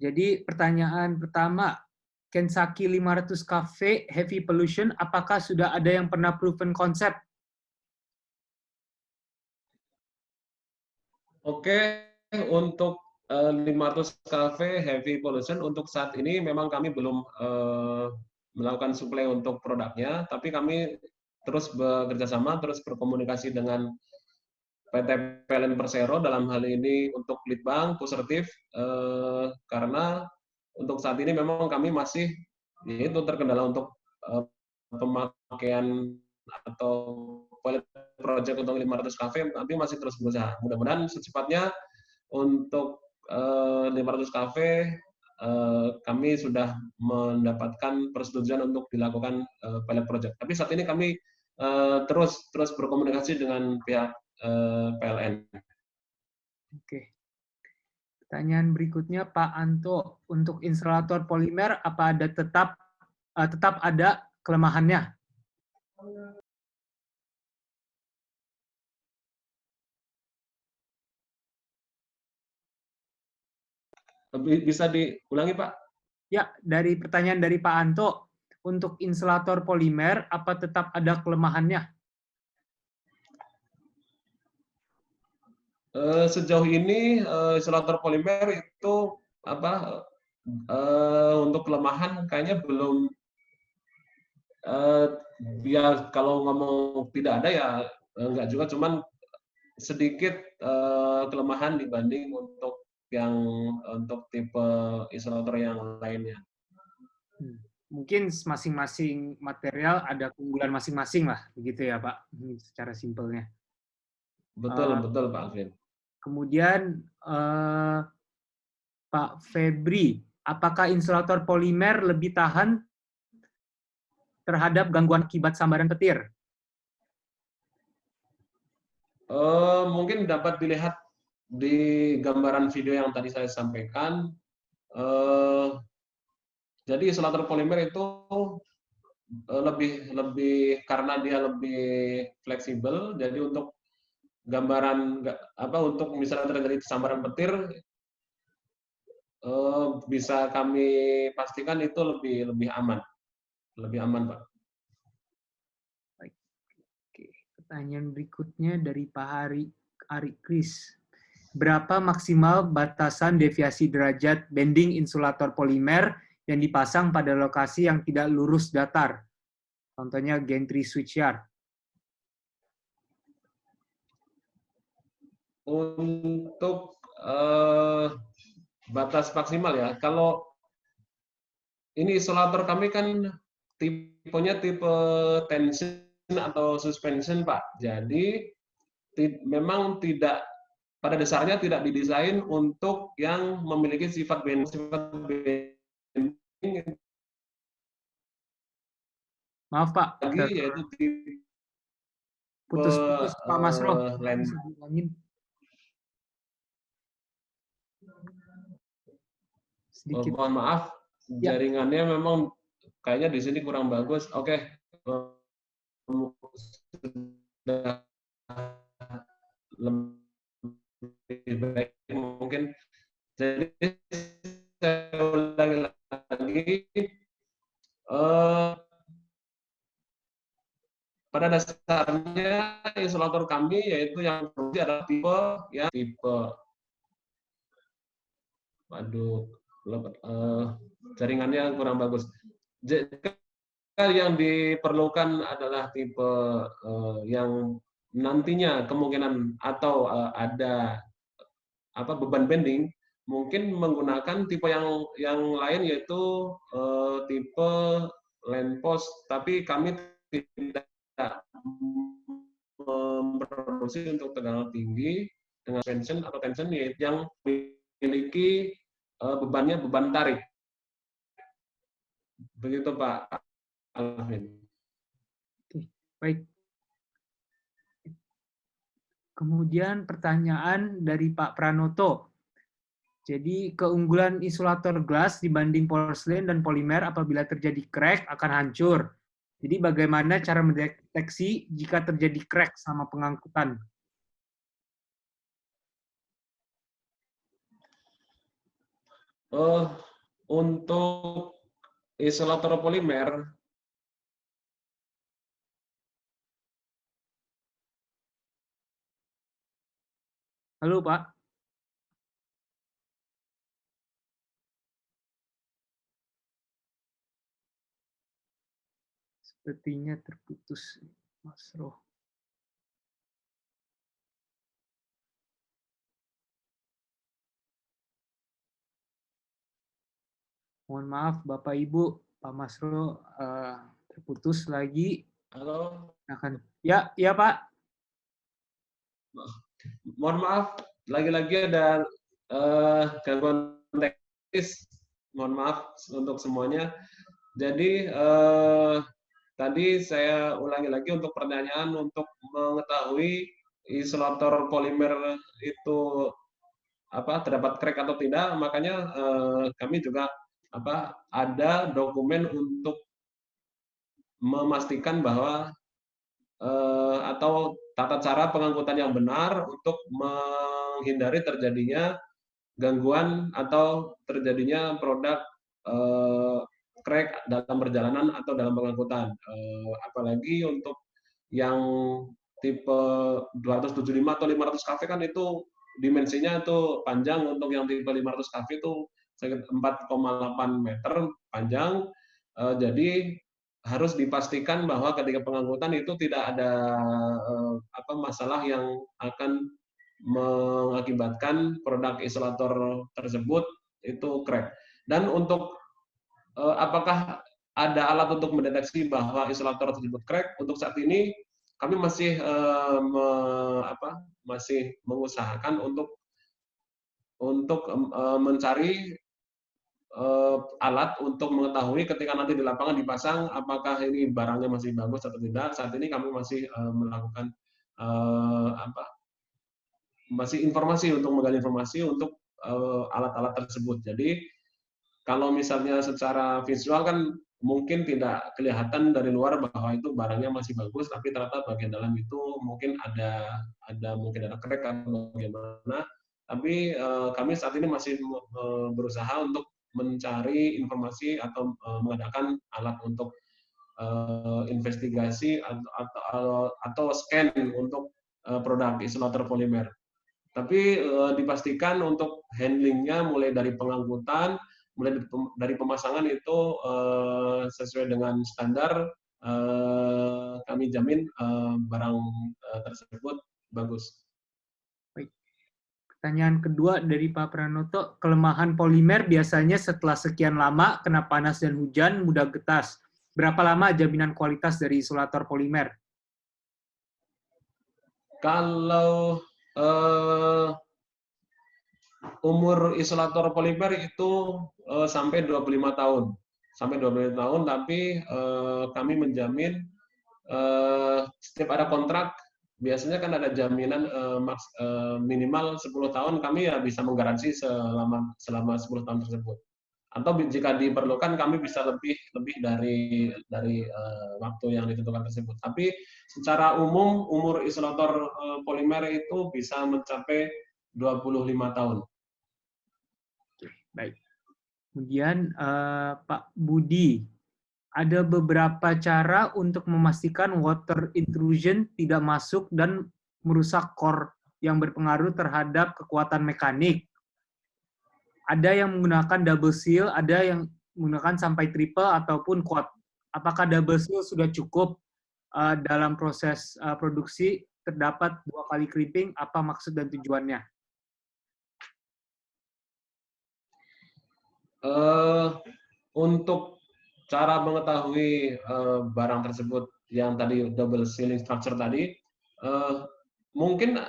Jadi pertanyaan pertama, Kensaki 500 Cafe Heavy Pollution, apakah sudah ada yang pernah proven konsep? Oke, untuk 500 Cafe Heavy Pollution untuk saat ini memang kami belum melakukan suplai untuk produknya, tapi kami terus bekerja sama, terus berkomunikasi dengan PT PLN Persero dalam hal ini untuk Litbang, Pusertif, karena untuk saat ini memang kami masih itu terkendala untuk pemakaian atau pilot project untuk 500 kafe, tapi masih terus berusaha. Mudah-mudahan secepatnya untuk 500 kafe kami sudah mendapatkan persetujuan untuk dilakukan pilot project. Tapi saat ini kami terus berkomunikasi dengan pihak PLN. Oke. Pertanyaan berikutnya Pak Anto, untuk instalator polimer apa ada tetap ada kelemahannya? Bisa diulangi, Pak? Ya, dari pertanyaan dari Pak Anto, untuk instalator polimer apa tetap ada kelemahannya? Sejauh ini instalator polimer itu apa untuk kelemahan kayaknya belum, ya kalau ngomong tidak ada ya enggak juga, cuman sedikit kelemahan dibanding untuk tipe instalator yang lainnya. Mungkin masing-masing material ada keunggulan masing-masing lah, begitu ya Pak, secara simpelnya. Betul Pak Alvin. Kemudian Pak Febri, apakah instalator polimer lebih tahan terhadap gangguan akibat sambaran petir? Mungkin dapat dilihat di gambaran video yang tadi saya sampaikan. Jadi instalator polimer itu lebih karena dia lebih fleksibel. Jadi untuk gambaran untuk misalnya terjadi sambaran petir, bisa kami pastikan itu lebih aman, Pak. Baik. Oke. Pertanyaan berikutnya dari Pak Ari Kris. Berapa maksimal batasan deviasi derajat bending insulator polimer yang dipasang pada lokasi yang tidak lurus datar? Contohnya gantry switchyard. Untuk batas maksimal ya, kalau ini isolator kami kan tipenya tipe tension atau suspension, Pak. Jadi memang pada dasarnya tidak didesain untuk yang memiliki sifat bending. Maaf Pak, Yaitu putus-putus Pak Masro. Sedikit. Mohon maaf, jaringannya memang kayaknya di sini kurang bagus. Oke. Sudah lebih baik mungkin. Jadi saya ulangi lagi. Pada dasarnya insulator kami yaitu yang adalah tipe waduh, jaringannya kurang bagus. Yang diperlukan adalah tipe yang nantinya kemungkinan atau ada beban bending, mungkin menggunakan tipe yang lain yaitu tipe land post, tapi kami tidak memproduksi untuk tegangan tinggi dengan tension atau tension yang memiliki bebannya beban tarik. Begitu Pak Alvin. Oke, baik. Kemudian pertanyaan dari Pak Pranoto. Jadi keunggulan insulator glass dibanding porselen dan polimer apabila terjadi crack akan hancur. Jadi bagaimana cara mendeteksi jika terjadi crack sama pengangkutan? Untuk insulator polimer, halo Pak. Sepertinya terputus, Mas Roh. Mohon maaf Bapak Ibu, Pak Masro terputus lagi. Halo, Ya, ya Pak. mohon maaf, lagi-lagi ada gangguan teknis. Mohon maaf untuk semuanya. Jadi tadi saya ulangi lagi untuk pertanyaan untuk mengetahui isolator polimer itu terdapat crack atau tidak. Makanya kami juga ada dokumen untuk memastikan bahwa atau tata cara pengangkutan yang benar untuk menghindari terjadinya gangguan atau terjadinya produk crack dalam perjalanan atau dalam pengangkutan. Apalagi untuk yang tipe 275 atau 500 kV kan itu dimensinya itu panjang. Untuk yang tipe 500 kV itu 4,8 meter panjang. Jadi harus dipastikan bahwa ketika pengangkutan itu tidak ada masalah yang akan mengakibatkan produk isolator tersebut itu crack. Dan untuk apakah ada alat untuk mendeteksi bahwa isolator tersebut crack? Untuk saat ini kami masih masih mengusahakan untuk mencari alat untuk mengetahui ketika nanti di lapangan dipasang apakah ini barangnya masih bagus atau tidak. Saat ini kami masih melakukan masih informasi untuk menggali informasi untuk alat-alat tersebut. Jadi kalau misalnya secara visual kan mungkin tidak kelihatan dari luar bahwa itu barangnya masih bagus, tapi ternyata bagian dalam itu mungkin ada mungkin ada crack atau bagaimana. Tapi kami saat ini masih berusaha untuk mencari informasi atau mengadakan alat untuk investigasi atau scan untuk produk isolator polimer. Tapi dipastikan untuk handlingnya mulai dari pengangkutan, mulai dari pemasangan itu sesuai dengan standar, kami jamin barang tersebut bagus. Pertanyaan kedua dari Pak Pranoto, kelemahan polimer biasanya setelah sekian lama kena panas dan hujan mudah getas. Berapa lama jaminan kualitas dari isolator polimer? Kalau umur isolator polimer itu sampai 25 tahun. Sampai 25 tahun, tapi kami menjamin setiap ada kontrak, biasanya kan ada jaminan minimal 10 tahun, kami ya bisa menggaransi selama 10 tahun tersebut. Atau jika diperlukan kami bisa lebih dari waktu yang ditentukan tersebut. Tapi secara umum umur isolator polimer itu bisa mencapai 25 tahun. Baik. Kemudian Pak Budi, ada beberapa cara untuk memastikan water intrusion tidak masuk dan merusak core yang berpengaruh terhadap kekuatan mekanik. Ada yang menggunakan double seal, ada yang menggunakan sampai triple ataupun quad. Apakah double seal sudah cukup dalam proses produksi? Terdapat 2 kali crimping, apa maksud dan tujuannya? Untuk cara mengetahui barang tersebut yang tadi double sealing structure tadi, mungkin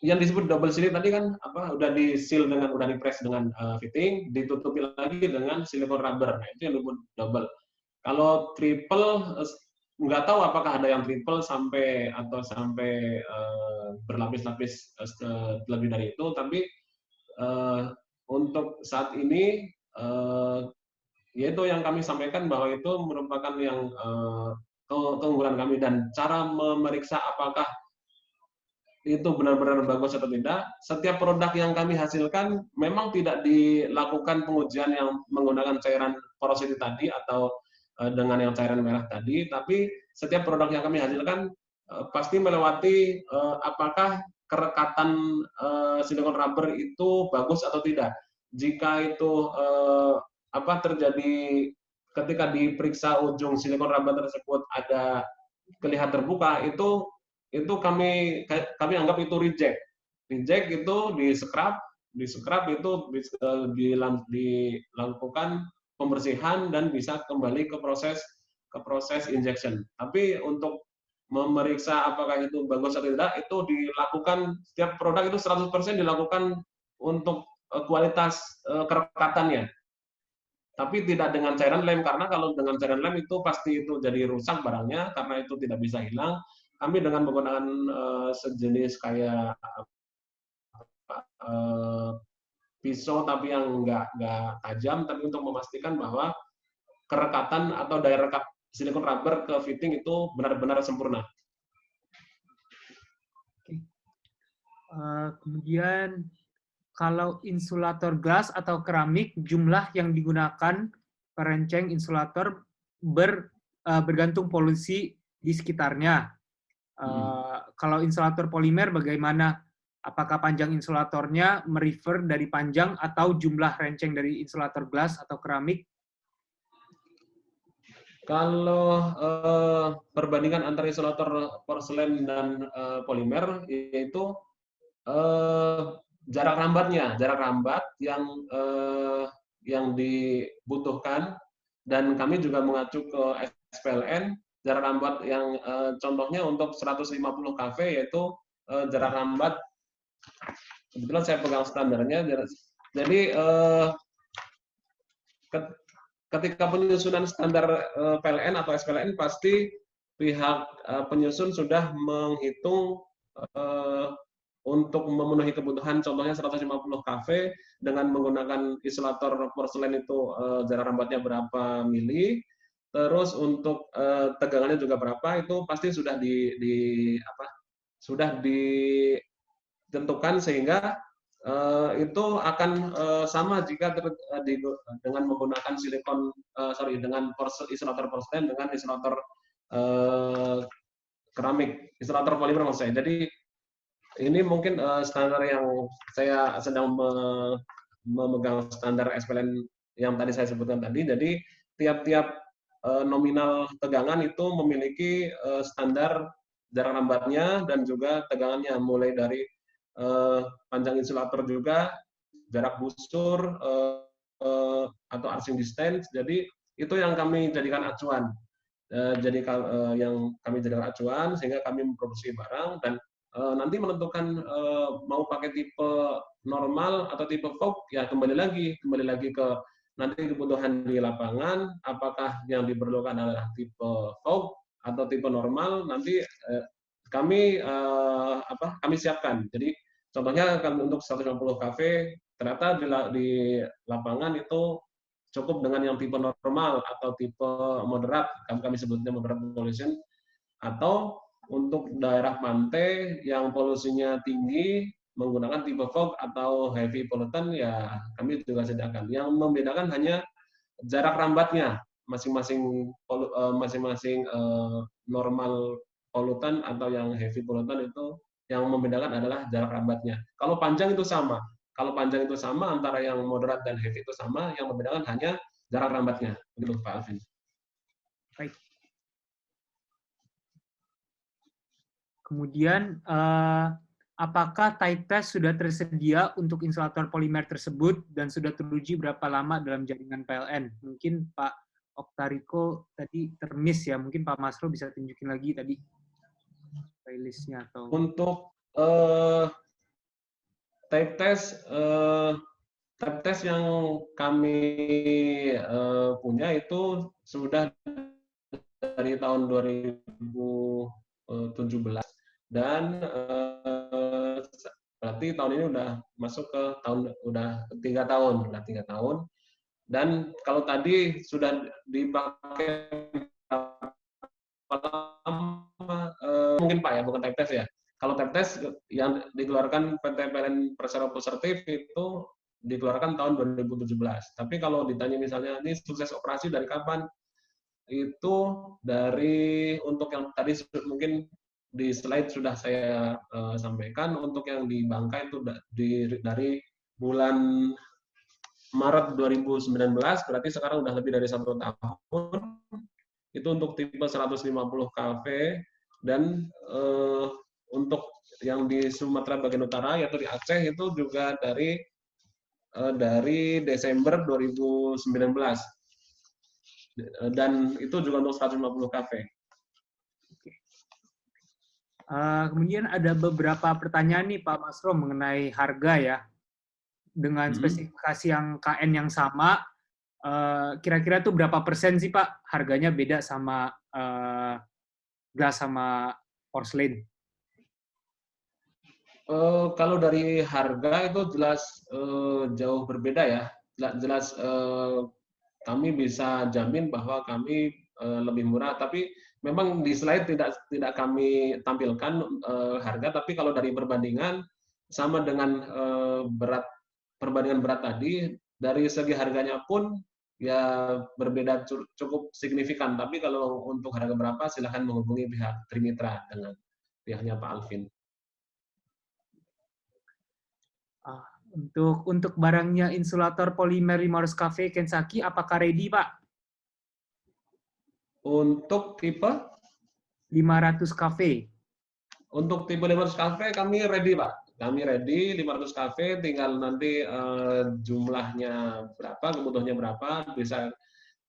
yang disebut double sealing tadi kan udah di seal dengan udah di press dengan fitting, ditutupi lagi dengan silikon rubber. Nah, itu yang disebut double. Kalau triple nggak tahu apakah ada yang triple sampai berlapis-lapis lebih dari itu, tapi untuk saat ini yaitu yang kami sampaikan bahwa itu merupakan yang keunggulan kami, dan cara memeriksa apakah itu benar-benar bagus atau tidak. Setiap produk yang kami hasilkan memang tidak dilakukan pengujian yang menggunakan cairan porosity tadi atau dengan yang cairan merah tadi, tapi setiap produk yang kami hasilkan pasti melewati apakah kerekatan silikon rubber itu bagus atau tidak. Jika itu terjadi ketika diperiksa ujung silikon rubber tersebut ada kelihatan terbuka, itu kami anggap itu reject. Reject itu di scrub itu dilakukan pembersihan dan bisa kembali ke proses ke proses injection. Tapi untuk memeriksa apakah itu bagus atau tidak, itu dilakukan, setiap produk itu 100% dilakukan untuk kualitas kerekatannya. Tapi tidak dengan cairan lem, karena kalau dengan cairan lem itu pasti itu jadi rusak barangnya, karena itu tidak bisa hilang. Kami dengan menggunakan sejenis kayak pisau tapi yang nggak tajam, tapi untuk memastikan bahwa kerekatan atau daya rekat silikon rubber ke fitting itu benar-benar sempurna. Kemudian kalau insulator gelas atau keramik, jumlah yang digunakan perenceng insulator bergantung polusi di sekitarnya. Kalau insulator polimer bagaimana? Apakah panjang insulatornya merefer dari panjang atau jumlah renceng dari insulator gelas atau keramik? Kalau perbandingan antara insulator porselen dan polimer, yaitu jarak rambat yang dibutuhkan, dan kami juga mengacu ke SPLN, jarak rambat yang contohnya untuk 150 kV yaitu jarak rambat, kebetulan saya pegang standarnya, jadi ketika penyusunan standar PLN atau SPLN pasti pihak penyusun sudah menghitung untuk memenuhi kebutuhan, contohnya 150 kV dengan menggunakan insulator porselen itu jarak rambatnya berapa mili, terus untuk tegangannya juga berapa, itu pasti sudah sudah ditentukan, sehingga itu akan sama jika dengan menggunakan dengan insulator porselen dengan insulator keramik, insulator polimer maksud saya. Jadi ini mungkin standar yang saya sedang memegang standar SPLN yang tadi saya sebutkan tadi. Jadi tiap-tiap nominal tegangan itu memiliki standar jarak rambatnya dan juga tegangannya, mulai dari panjang insulator juga, jarak busur atau arcing distance. Jadi itu yang kami jadikan acuan. Yang kami jadikan acuan sehingga kami memproduksi barang, dan nanti menentukan mau pakai tipe normal atau tipe fog, ya kembali lagi ke nanti kebutuhan di lapangan, apakah yang diperlukan adalah tipe fog atau tipe normal, nanti kami siapkan. Jadi contohnya kan untuk 150 kV ternyata di lapangan itu cukup dengan yang tipe normal atau tipe moderat, kami sebutnya moderate pollution, atau untuk daerah pantai yang polusinya tinggi menggunakan tipe fog atau heavy pollutant, ya kami juga sediakan. Yang membedakan hanya jarak rambatnya, masing-masing normal polutan atau yang heavy polutan itu yang membedakan adalah jarak rambatnya. Kalau panjang itu sama. Kalau panjang itu sama, antara yang moderat dan heavy itu sama, yang membedakan hanya jarak rambatnya. Begitu Pak Alvin. Baik. Kemudian, apakah type test sudah tersedia untuk insulator polimer tersebut dan sudah teruji berapa lama dalam jaringan PLN? Mungkin Pak Oktariko tadi termiss ya, mungkin Pak Masro bisa tunjukin lagi tadi playlistnya atau. Untuk type test yang kami punya itu sudah dari tahun 2017. Dan berarti tahun ini udah masuk ke udah 3 tahun. Dan kalau tadi sudah dipakai mungkin Pak ya, bukan type test ya. Kalau type test yang dikeluarkan PT PLN Persero Positif itu dikeluarkan tahun 2017. Tapi kalau ditanya misalnya ini sukses operasi dari kapan? Itu dari, untuk yang tadi mungkin di slide sudah saya sampaikan, untuk yang di Bangka itu dari bulan Maret 2019, berarti sekarang udah lebih dari 1 tahun. Itu untuk tipe 150 kV, dan untuk yang di Sumatera bagian utara, yaitu di Aceh, itu juga dari Desember 2019. dan itu juga untuk 150 kafe. Kemudian ada beberapa pertanyaan nih Pak Masro mengenai harga ya. Dengan spesifikasi yang KN yang sama, kira-kira tuh berapa persen sih Pak harganya beda sama gelas sama porselen? Kalau dari harga itu jelas jauh berbeda ya. Jelas kami bisa jamin bahwa kami lebih murah, tapi memang di slide tidak kami tampilkan harga, tapi kalau dari perbandingan sama dengan perbandingan berat tadi, dari segi harganya pun ya berbeda cukup signifikan. Tapi kalau untuk harga berapa, silahkan menghubungi pihak Trimitra dengan pihaknya Pak Alvin. Untuk barangnya insulator polimer 500 cafe Kensaki, apakah ready Pak? Untuk tipe 500 cafe. Untuk tipe 500 cafe kami ready Pak. Kami ready 500 cafe, tinggal nanti jumlahnya berapa, kebutuhannya berapa,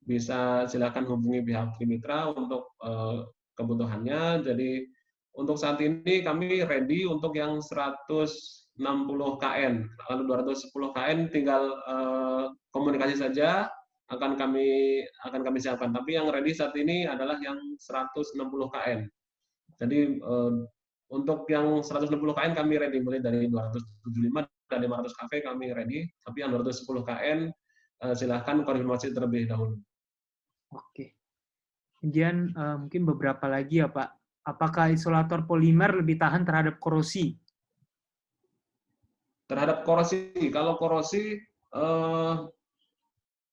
bisa silakan hubungi pihak Trimitra untuk kebutuhannya. Jadi untuk saat ini kami ready untuk yang 160 KN. Kalau 210 KN tinggal komunikasi saja, akan kami siapkan. Tapi yang ready saat ini adalah yang 160 KN. Jadi untuk yang 160 KN kami ready, mulai dari 275 dan 500 kafe kami ready, tapi yang 210 KN silahkan konfirmasi terlebih dahulu. Oke. Kemudian mungkin beberapa lagi ya Pak. Apakah insulator polimer lebih tahan terhadap korosi? Terhadap korosi, kalau korosi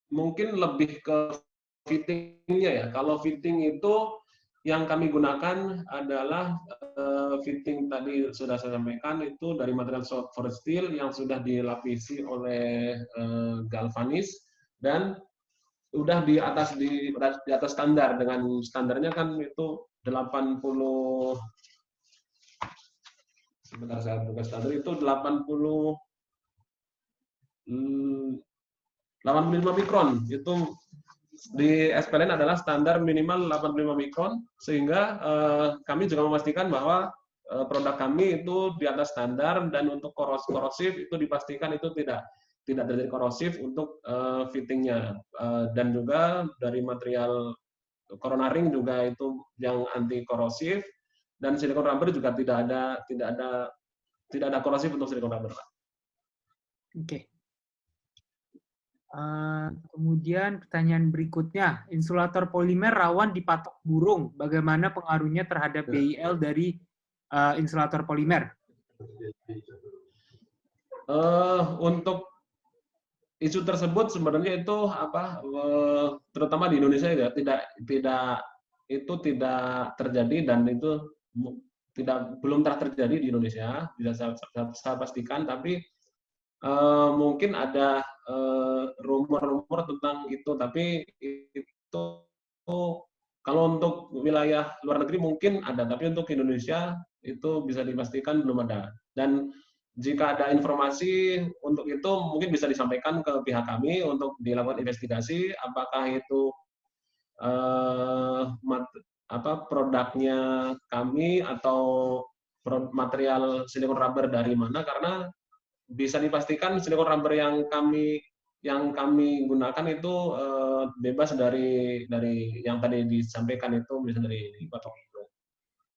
mungkin lebih ke fittingnya ya. Kalau fitting itu yang kami gunakan adalah fitting tadi sudah saya sampaikan, itu dari material soft forged steel yang sudah dilapisi oleh galvanis dan udah di atas standar. Dengan standarnya kan itu 80, sebentar saya buka standar, itu 85 mikron. Itu di SPLN adalah standar minimal 85 mikron, sehingga kami juga memastikan bahwa produk kami itu di atas standar, dan untuk korosif itu dipastikan itu tidak terjadi korosif untuk fittingnya, dan juga dari material Corona ring juga itu yang anti korosif, dan silikon rubber juga tidak ada korosif untuk silikon rubber. Oke. Kemudian pertanyaan berikutnya, insulator polimer rawan dipatok burung. Bagaimana pengaruhnya terhadap BIL dari insulator polimer? Untuk isu tersebut sebenarnya itu terutama di Indonesia ya itu tidak terjadi, dan itu belum terjadi di Indonesia, bisa saya pastikan. Tapi mungkin ada rumor-rumor tentang itu, tapi itu kalau untuk wilayah luar negeri mungkin ada, tapi untuk Indonesia itu bisa dipastikan belum ada. Dan jika ada informasi untuk itu mungkin bisa disampaikan ke pihak kami untuk dilakukan investigasi apakah itu produknya kami atau material silikon rubber dari mana, karena bisa dipastikan silikon rubber yang kami gunakan itu bebas dari yang tadi disampaikan, itu bisa dari batok.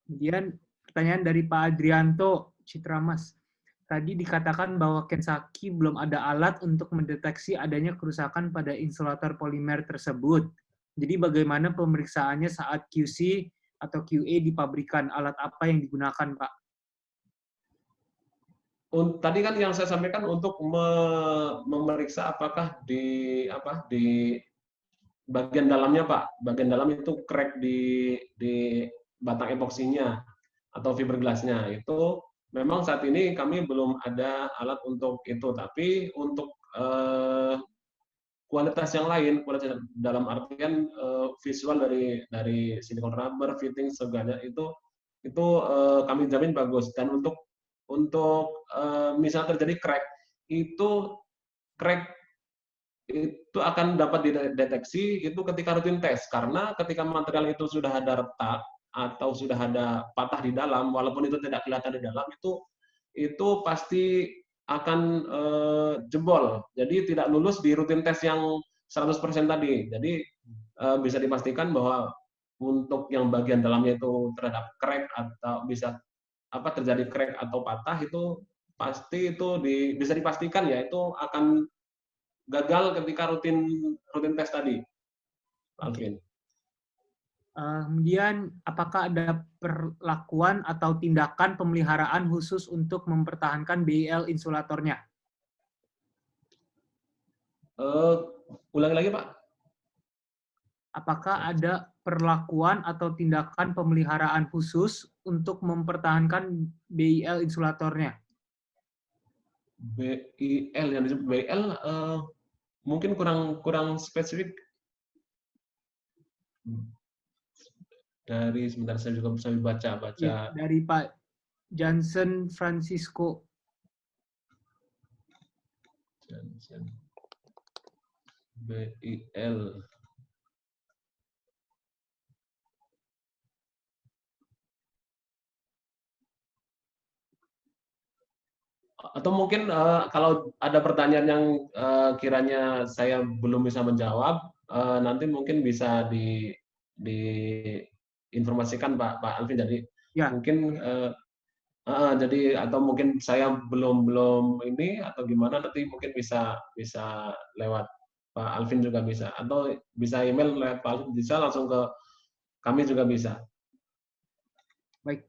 Kemudian pertanyaan dari Pak Adrianto Citramas. Tadi dikatakan bahwa Kensaki belum ada alat untuk mendeteksi adanya kerusakan pada insulator polimer tersebut. Jadi bagaimana pemeriksaannya saat QC atau QA di pabrikan? Alat apa yang digunakan, Pak? Tadi kan yang saya sampaikan untuk memeriksa apakah di bagian dalamnya, Pak. Bagian dalam itu crack di batang epoksinya atau fiberglassnya. Itu memang saat ini kami belum ada alat untuk itu. Tapi untuk kualitas yang lain, kualitas dalam artian visual dari silikon rubber, fitting, segalanya itu kami jamin bagus. Dan untuk misalnya terjadi crack, itu crack itu akan dapat dideteksi itu ketika rutin tes, karena ketika material itu sudah ada retak atau sudah ada patah di dalam, walaupun itu tidak kelihatan di dalam, itu pasti akan jebol. Jadi tidak lulus di rutin tes yang 100% tadi. Jadi bisa dipastikan bahwa untuk yang bagian dalamnya itu terhadap crack atau bisa terjadi crack atau patah, itu pasti itu bisa dipastikan ya itu akan gagal ketika rutin tes tadi, Alvin. Kemudian, apakah ada perlakuan atau tindakan pemeliharaan khusus untuk mempertahankan BIL insulatornya? Ulangi lagi, Pak. Apakah ada perlakuan atau tindakan pemeliharaan khusus untuk mempertahankan BIL insulatornya? BIL, yang disebut BIL mungkin kurang spesifik. Sebentar, saya juga bisa baca. Ya, dari Pak Johnson Francisco. Johnson. BIL. Atau mungkin kalau ada pertanyaan yang kiranya saya belum bisa menjawab, nanti mungkin bisa diinformasikan Pak Alvin. Jadi ya. Mungkin jadi atau mungkin saya belum ini atau gimana, nanti mungkin bisa lewat Pak Alvin juga bisa, atau bisa email lewat Pak Alvin, bisa langsung ke kami juga bisa. Baik.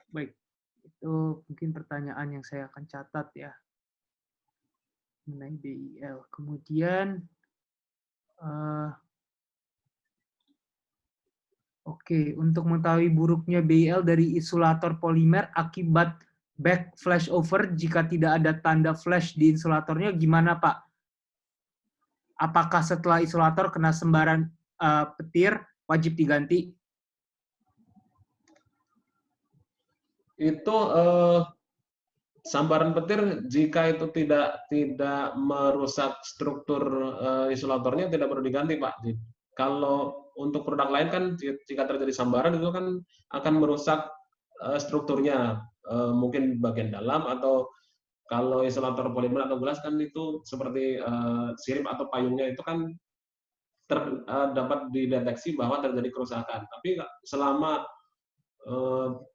Itu mungkin pertanyaan yang saya akan catat ya mengenai BIL. Kemudian, untuk mengetahui buruknya BIL dari insulator polimer akibat back flashover jika tidak ada tanda flash di insulatornya, gimana Pak? Apakah setelah insulator kena sembaran petir wajib diganti? Itu sambaran petir jika itu tidak merusak struktur insulatornya tidak perlu diganti, Pak. Kalau untuk produk lain kan jika terjadi sambaran itu kan akan merusak strukturnya, mungkin bagian dalam, atau kalau insulator polimer atau gelas kan itu seperti sirip atau payungnya itu kan dapat dideteksi bahwa terjadi kerusakan. Tapi selama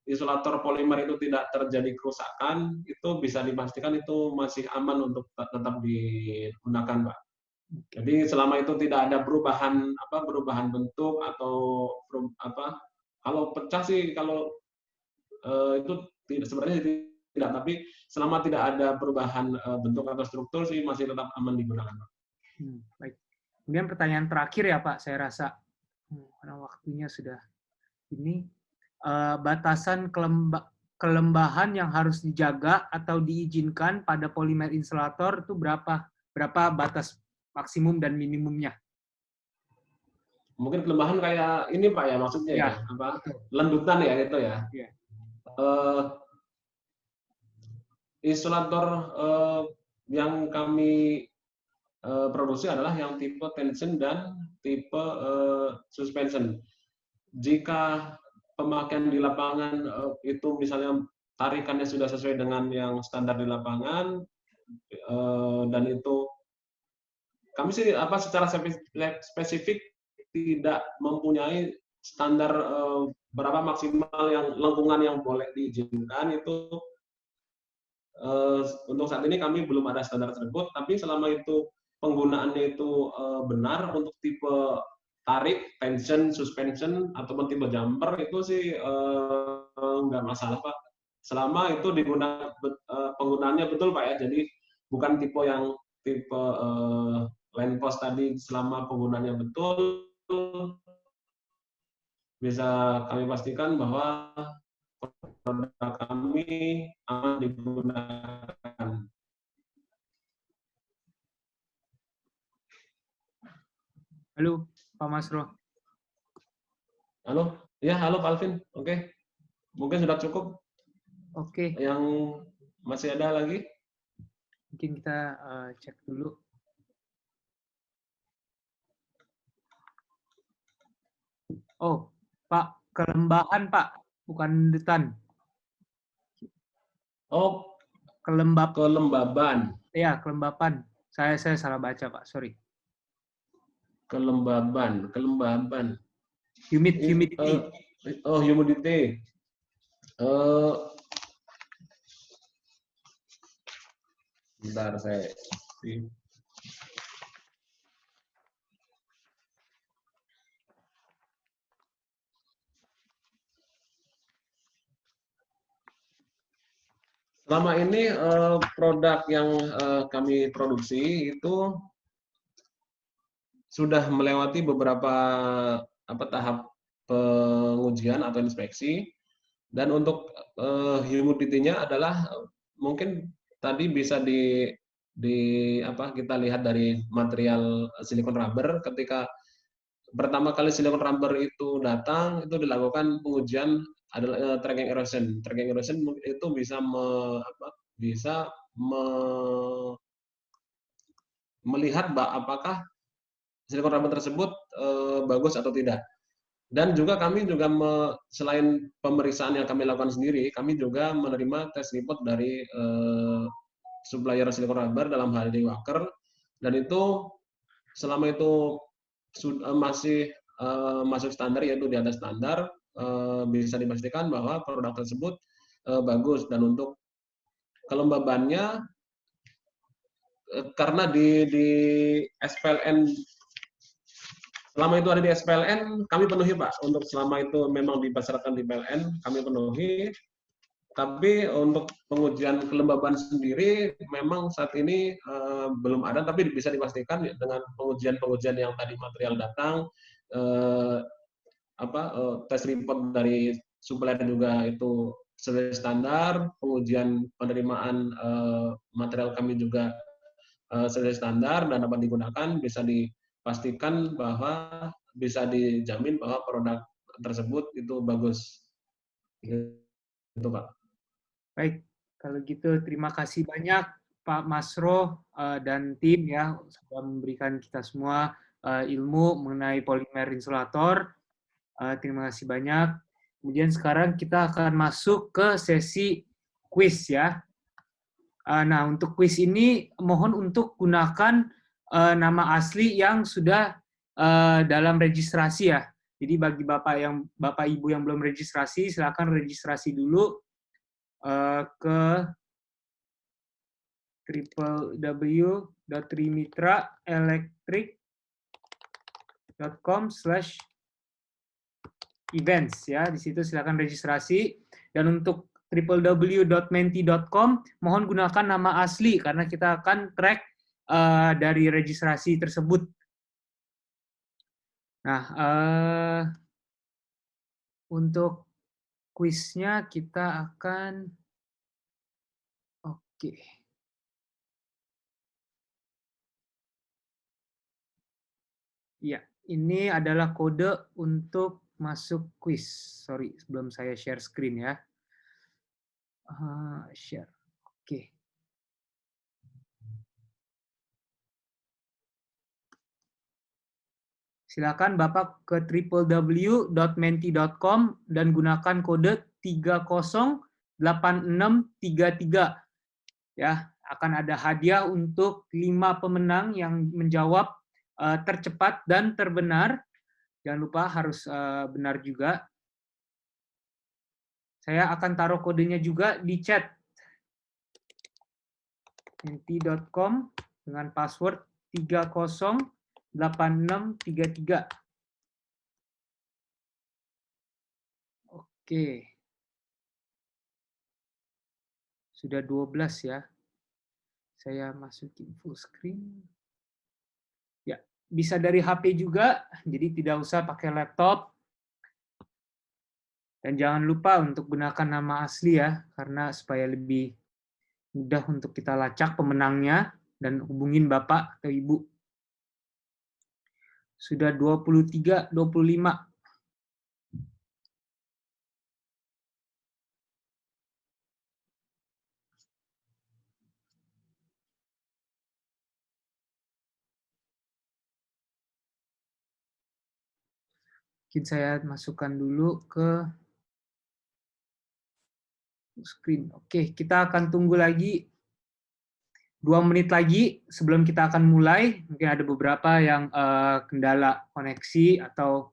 insulator polimer itu tidak terjadi kerusakan, itu bisa dipastikan itu masih aman untuk tetap digunakan, Pak. Jadi selama itu tidak ada perubahan bentuk atau kalau pecah sih, kalau itu sebenarnya tidak, tapi selama tidak ada perubahan bentuk atau struktur sih masih tetap aman digunakan, Pak. Baik. Kemudian pertanyaan terakhir ya Pak, saya rasa karena waktunya sudah ini. Batasan kelembahan yang harus dijaga atau diizinkan pada polimer insulator itu berapa batas maksimum dan minimumnya? Mungkin kelembahan kayak ini Pak ya, maksudnya ya, lendutan ya gitu ya. Ya. Insulator yang kami produksi adalah yang tipe tension dan tipe suspension. Jika pemakaian di lapangan itu misalnya tarikannya sudah sesuai dengan yang standar di lapangan, dan itu kami sih secara spesifik tidak mempunyai standar berapa maksimal yang lengkungan yang boleh diizinkan. Itu untuk saat ini kami belum ada standar tersebut, tapi selama itu penggunaannya itu benar untuk tipe tarik, tension, suspension, ataupun tipe jumper, itu sih nggak masalah Pak. Selama itu digunakan penggunaannya betul Pak ya, jadi bukan tipe yang tipe line post tadi, selama penggunaannya betul, bisa kami pastikan bahwa produk kami aman digunakan. Halo, Pak Masro. Halo, ya halo Pak Alvin. Oke, mungkin sudah cukup. Oke. Yang masih ada lagi? Mungkin kita cek dulu. Oh, Pak, Kelembahan, Pak, bukan Detan. Oh, Kelembab, kelembaban. ya, Kelembapan. Saya salah baca, Pak, sorry. Kelembaban. Humidity. Oh, humidity. Bentar saya. Selama ini produk yang kami produksi itu sudah melewati beberapa tahap pengujian atau inspeksi, dan untuk humidity-nya adalah mungkin tadi bisa kita lihat dari material silikon rubber. Ketika pertama kali silikon rubber itu datang, itu dilakukan pengujian adalah tracking erosion. Tracking erosion itu bisa melihat apakah silikon rubber tersebut bagus atau tidak. Dan juga kami juga selain pemeriksaan yang kami lakukan sendiri, kami juga menerima tes report dari supplier silikon rubber dalam hal ini Wacker, dan itu selama itu masih masuk standar, yaitu di atas standar, bisa dipastikan bahwa produk tersebut bagus. Dan untuk kelembabannya, karena di SPLN, selama itu ada di SPLN, kami penuhi, Pak. Untuk selama itu memang dipasarkan di PLN, kami penuhi. Tapi untuk pengujian kelembaban sendiri memang saat ini belum ada, tapi bisa dipastikan dengan pengujian yang tadi material datang, tes report dari supplier juga itu sesuai standar, pengujian penerimaan material kami juga sesuai standar dan dapat digunakan, bisa dipastikan bahwa bisa dijamin bahwa produk tersebut itu bagus. Itu, Pak. Baik, kalau gitu terima kasih banyak Pak Masro dan tim ya sudah memberikan kita semua ilmu mengenai polimer insulator. Terima kasih banyak. Kemudian sekarang kita akan masuk ke sesi quiz ya. Nah, untuk quiz ini mohon untuk gunakan nama asli yang sudah dalam registrasi ya. Jadi bagi Bapak Ibu yang belum registrasi, silakan registrasi dulu ke www.trimitraelectric.com/events ya. Di situ silakan registrasi, dan untuk www.menti.com mohon gunakan nama asli karena kita akan track dari registrasi tersebut. Nah, untuk kuisnya kita akan Ya, ini adalah kode untuk masuk kuis. Sorry, sebelum saya share screen ya. Share. Oke. Silakan Bapak ke www.menti.com dan gunakan kode 308633. Ya, akan ada hadiah untuk 5 pemenang yang menjawab tercepat dan terbenar. Jangan lupa harus benar juga. Saya akan taruh kodenya juga di chat. menti.com dengan password 308633. Oke. Sudah 12 ya. Saya masukin full screen. Ya, bisa dari HP juga, jadi tidak usah pakai laptop. Dan jangan lupa untuk gunakan nama asli ya, karena supaya lebih mudah untuk kita lacak pemenangnya dan hubungin Bapak atau Ibu. Sudah 23, 25. Mungkin saya masukkan dulu ke screen. Oke, kita akan tunggu lagi 2 menit lagi sebelum kita akan mulai. Mungkin ada beberapa yang kendala koneksi atau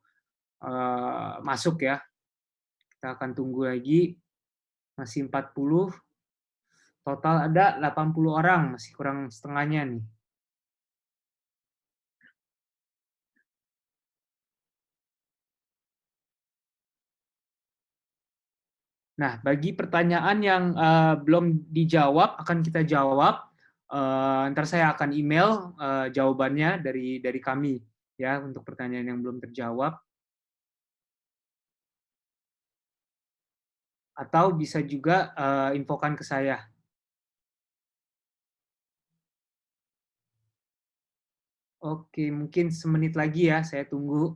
masuk ya. Kita akan tunggu lagi. Masih 40. Total ada 80 orang, masih kurang setengahnya nih. Nah, bagi pertanyaan yang belum dijawab, akan kita jawab. Ntar saya akan email jawabannya dari kami ya untuk pertanyaan yang belum terjawab. Atau bisa juga infokan ke saya. Oke, mungkin semenit lagi ya, saya tunggu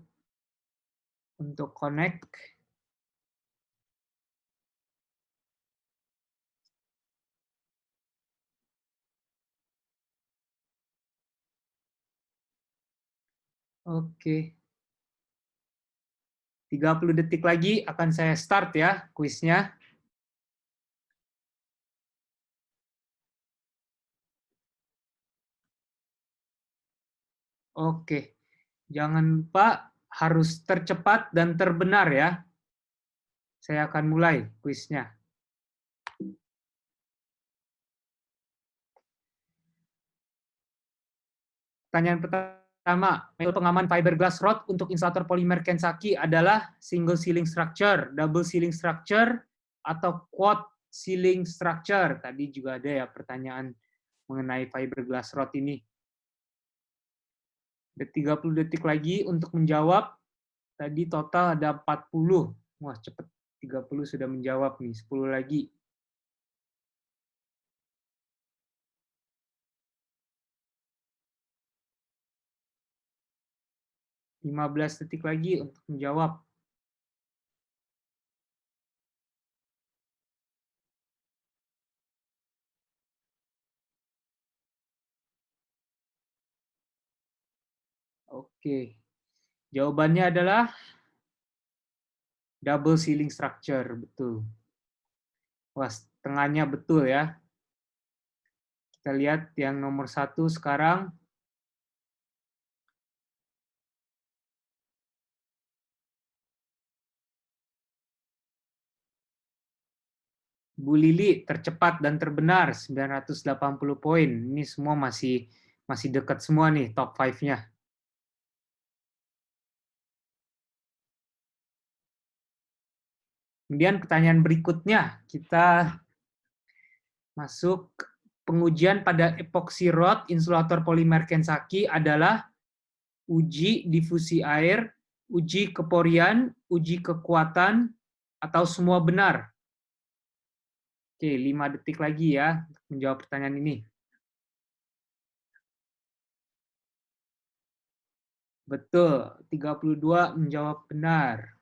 untuk connect. Oke. 30 detik lagi akan saya start ya kuisnya. Oke. Jangan lupa harus tercepat dan terbenar ya. Saya akan mulai kuisnya. Pertanyaan pertama, metode pengaman fiberglass rod untuk insulator polimer Kensaki adalah single sealing structure, double sealing structure, atau quad sealing structure. Tadi juga ada ya pertanyaan mengenai fiberglass rod ini. Ada 30 detik lagi untuk menjawab. Tadi total ada 40. Wah, cepet. 30 sudah menjawab nih, 10 lagi. Lima 15 detik lagi untuk menjawab. Oke. Jawabannya adalah double sealing structure, betul. Wah, setengahnya betul ya. Kita lihat yang nomor 1 sekarang. Bu Lili tercepat dan terbenar 980 poin. Ini semua masih dekat semua nih top 5-nya. Kemudian pertanyaan berikutnya, kita masuk pengujian pada epoxy rod insulator polimer Kensaki adalah uji difusi air, uji keporian, uji kekuatan, atau semua benar. Oke, 5 detik lagi ya untuk menjawab pertanyaan ini. Betul, 32 menjawab benar.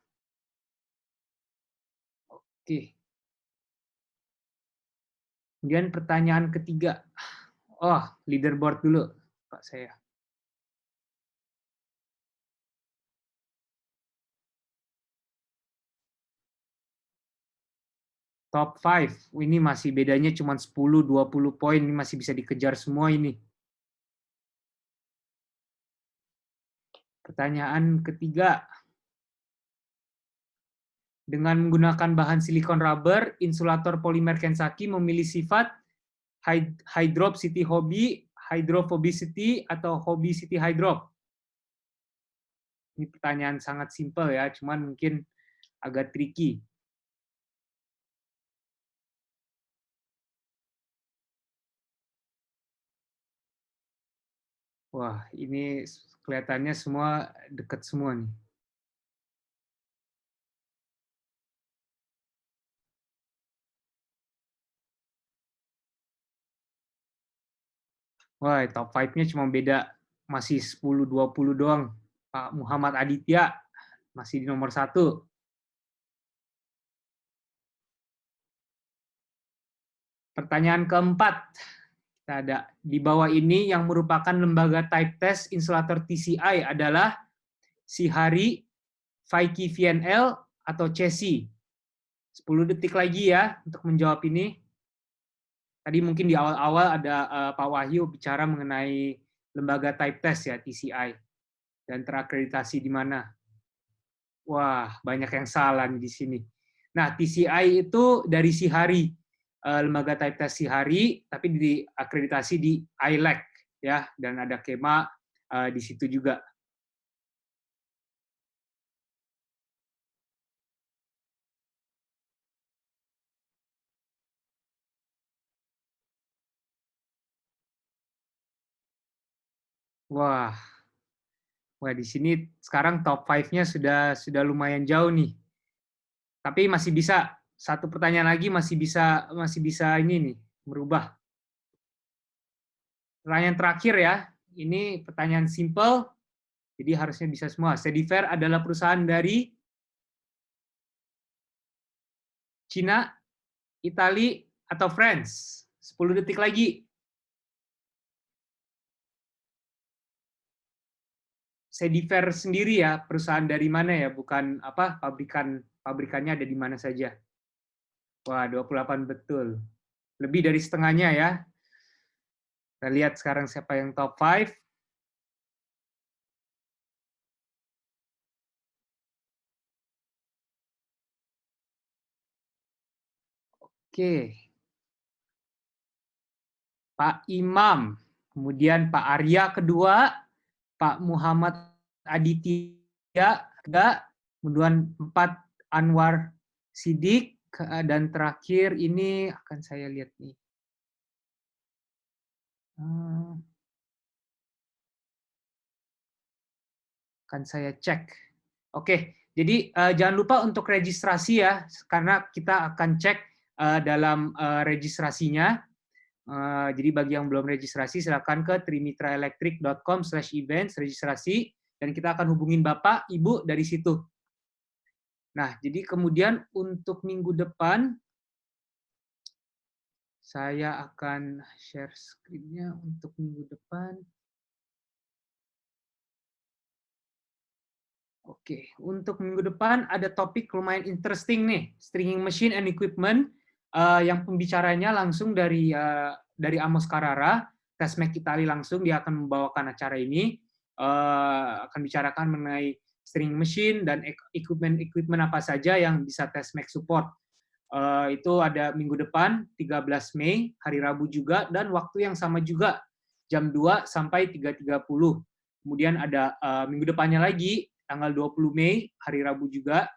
Oke. Kemudian pertanyaan ketiga. Oh, leaderboard dulu, Pak saya. Top 5. Ini masih bedanya cuma 10-20 poin, ini masih bisa dikejar semua ini. Pertanyaan ketiga. Dengan menggunakan bahan silikon rubber, insulator polimer Kensaki memilih sifat hydropsity hobby, hydrophobicity, atau hobicity hydrop. Ini pertanyaan sangat simpel ya, cuman mungkin agak tricky. Wah, ini kelihatannya semua dekat semua nih. Wah, top 5-nya cuma beda masih 10-20 doang. Pak Muhammad Aditya masih di nomor 1. Pertanyaan keempat. Kita ada di bawah ini yang merupakan lembaga type test insulator TCI adalah Sihari, Vicky VNL atau Chessy? 10 detik lagi ya untuk menjawab ini. Tadi mungkin di awal-awal ada Pak Wahyu bicara mengenai lembaga type test ya, TCI, dan terakreditasi di mana. Wah, banyak yang salah nih di sini. Nah, TCI itu dari Sihari, lembaga type test Sihari, tapi diakreditasi di ILAC ya, dan ada KEMA di situ juga. Wah, di sini sekarang top 5-nya sudah lumayan jauh nih. Tapi masih bisa, satu pertanyaan lagi masih bisa ini nih, merubah. Pertanyaan terakhir ya, ini pertanyaan simple, jadi harusnya bisa semua. Cediver adalah perusahaan dari Cina, Italia, atau France? 10 detik lagi. Cediver sendiri ya, perusahaan dari mana ya, bukan apa pabrikannya ada di mana saja. Wah, 28 betul. Lebih dari setengahnya ya. Kita lihat sekarang siapa yang top 5. Oke. Pak Imam, kemudian Pak Arya kedua, Pak Muhammad Aditya, kemudian 4 Anwar Sidik, dan terakhir ini akan saya lihat nih. Akan saya cek. Oke, jadi jangan lupa untuk registrasi ya, karena kita akan cek dalam registrasinya. Jadi bagi yang belum registrasi, silakan ke trimitraelectric.com/events registrasi, dan kita akan hubungin Bapak, Ibu dari situ. Nah, jadi kemudian untuk minggu depan, saya akan share screen-nya untuk minggu depan. Oke, untuk minggu depan ada topik lumayan interesting nih, stringing machine and equipment, yang pembicaranya langsung dari Amos Carrara, TESMEC Italia langsung, dia akan membawakan acara ini, akan bicarakan mengenai stringing machine dan equipment apa saja yang bisa TESMEC support. Itu ada minggu depan, 13 Mei, hari Rabu juga, dan waktu yang sama juga, jam 2 sampai 3.30. Kemudian ada minggu depannya lagi, tanggal 20 Mei, hari Rabu juga,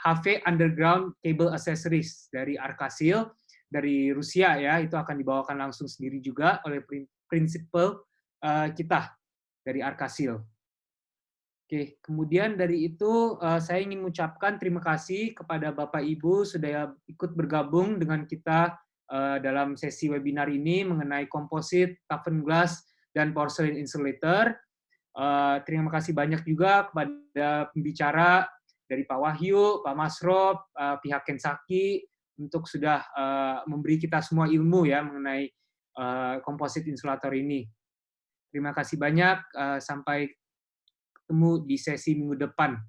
HV Underground Cable Accessories dari Arkasil, dari Rusia ya, itu akan dibawakan langsung sendiri juga oleh prinsipal kita dari Arkasil. Oke, kemudian dari itu saya ingin mengucapkan terima kasih kepada Bapak Ibu sudah ikut bergabung dengan kita dalam sesi webinar ini mengenai komposit, toughened glass, dan porcelain insulator. Terima kasih banyak juga kepada pembicara dari Pak Wahyu, Pak Masrob, pihak Kensaki untuk sudah memberi kita semua ilmu ya mengenai komposit insulator ini. Terima kasih banyak, sampai ketemu di sesi minggu depan.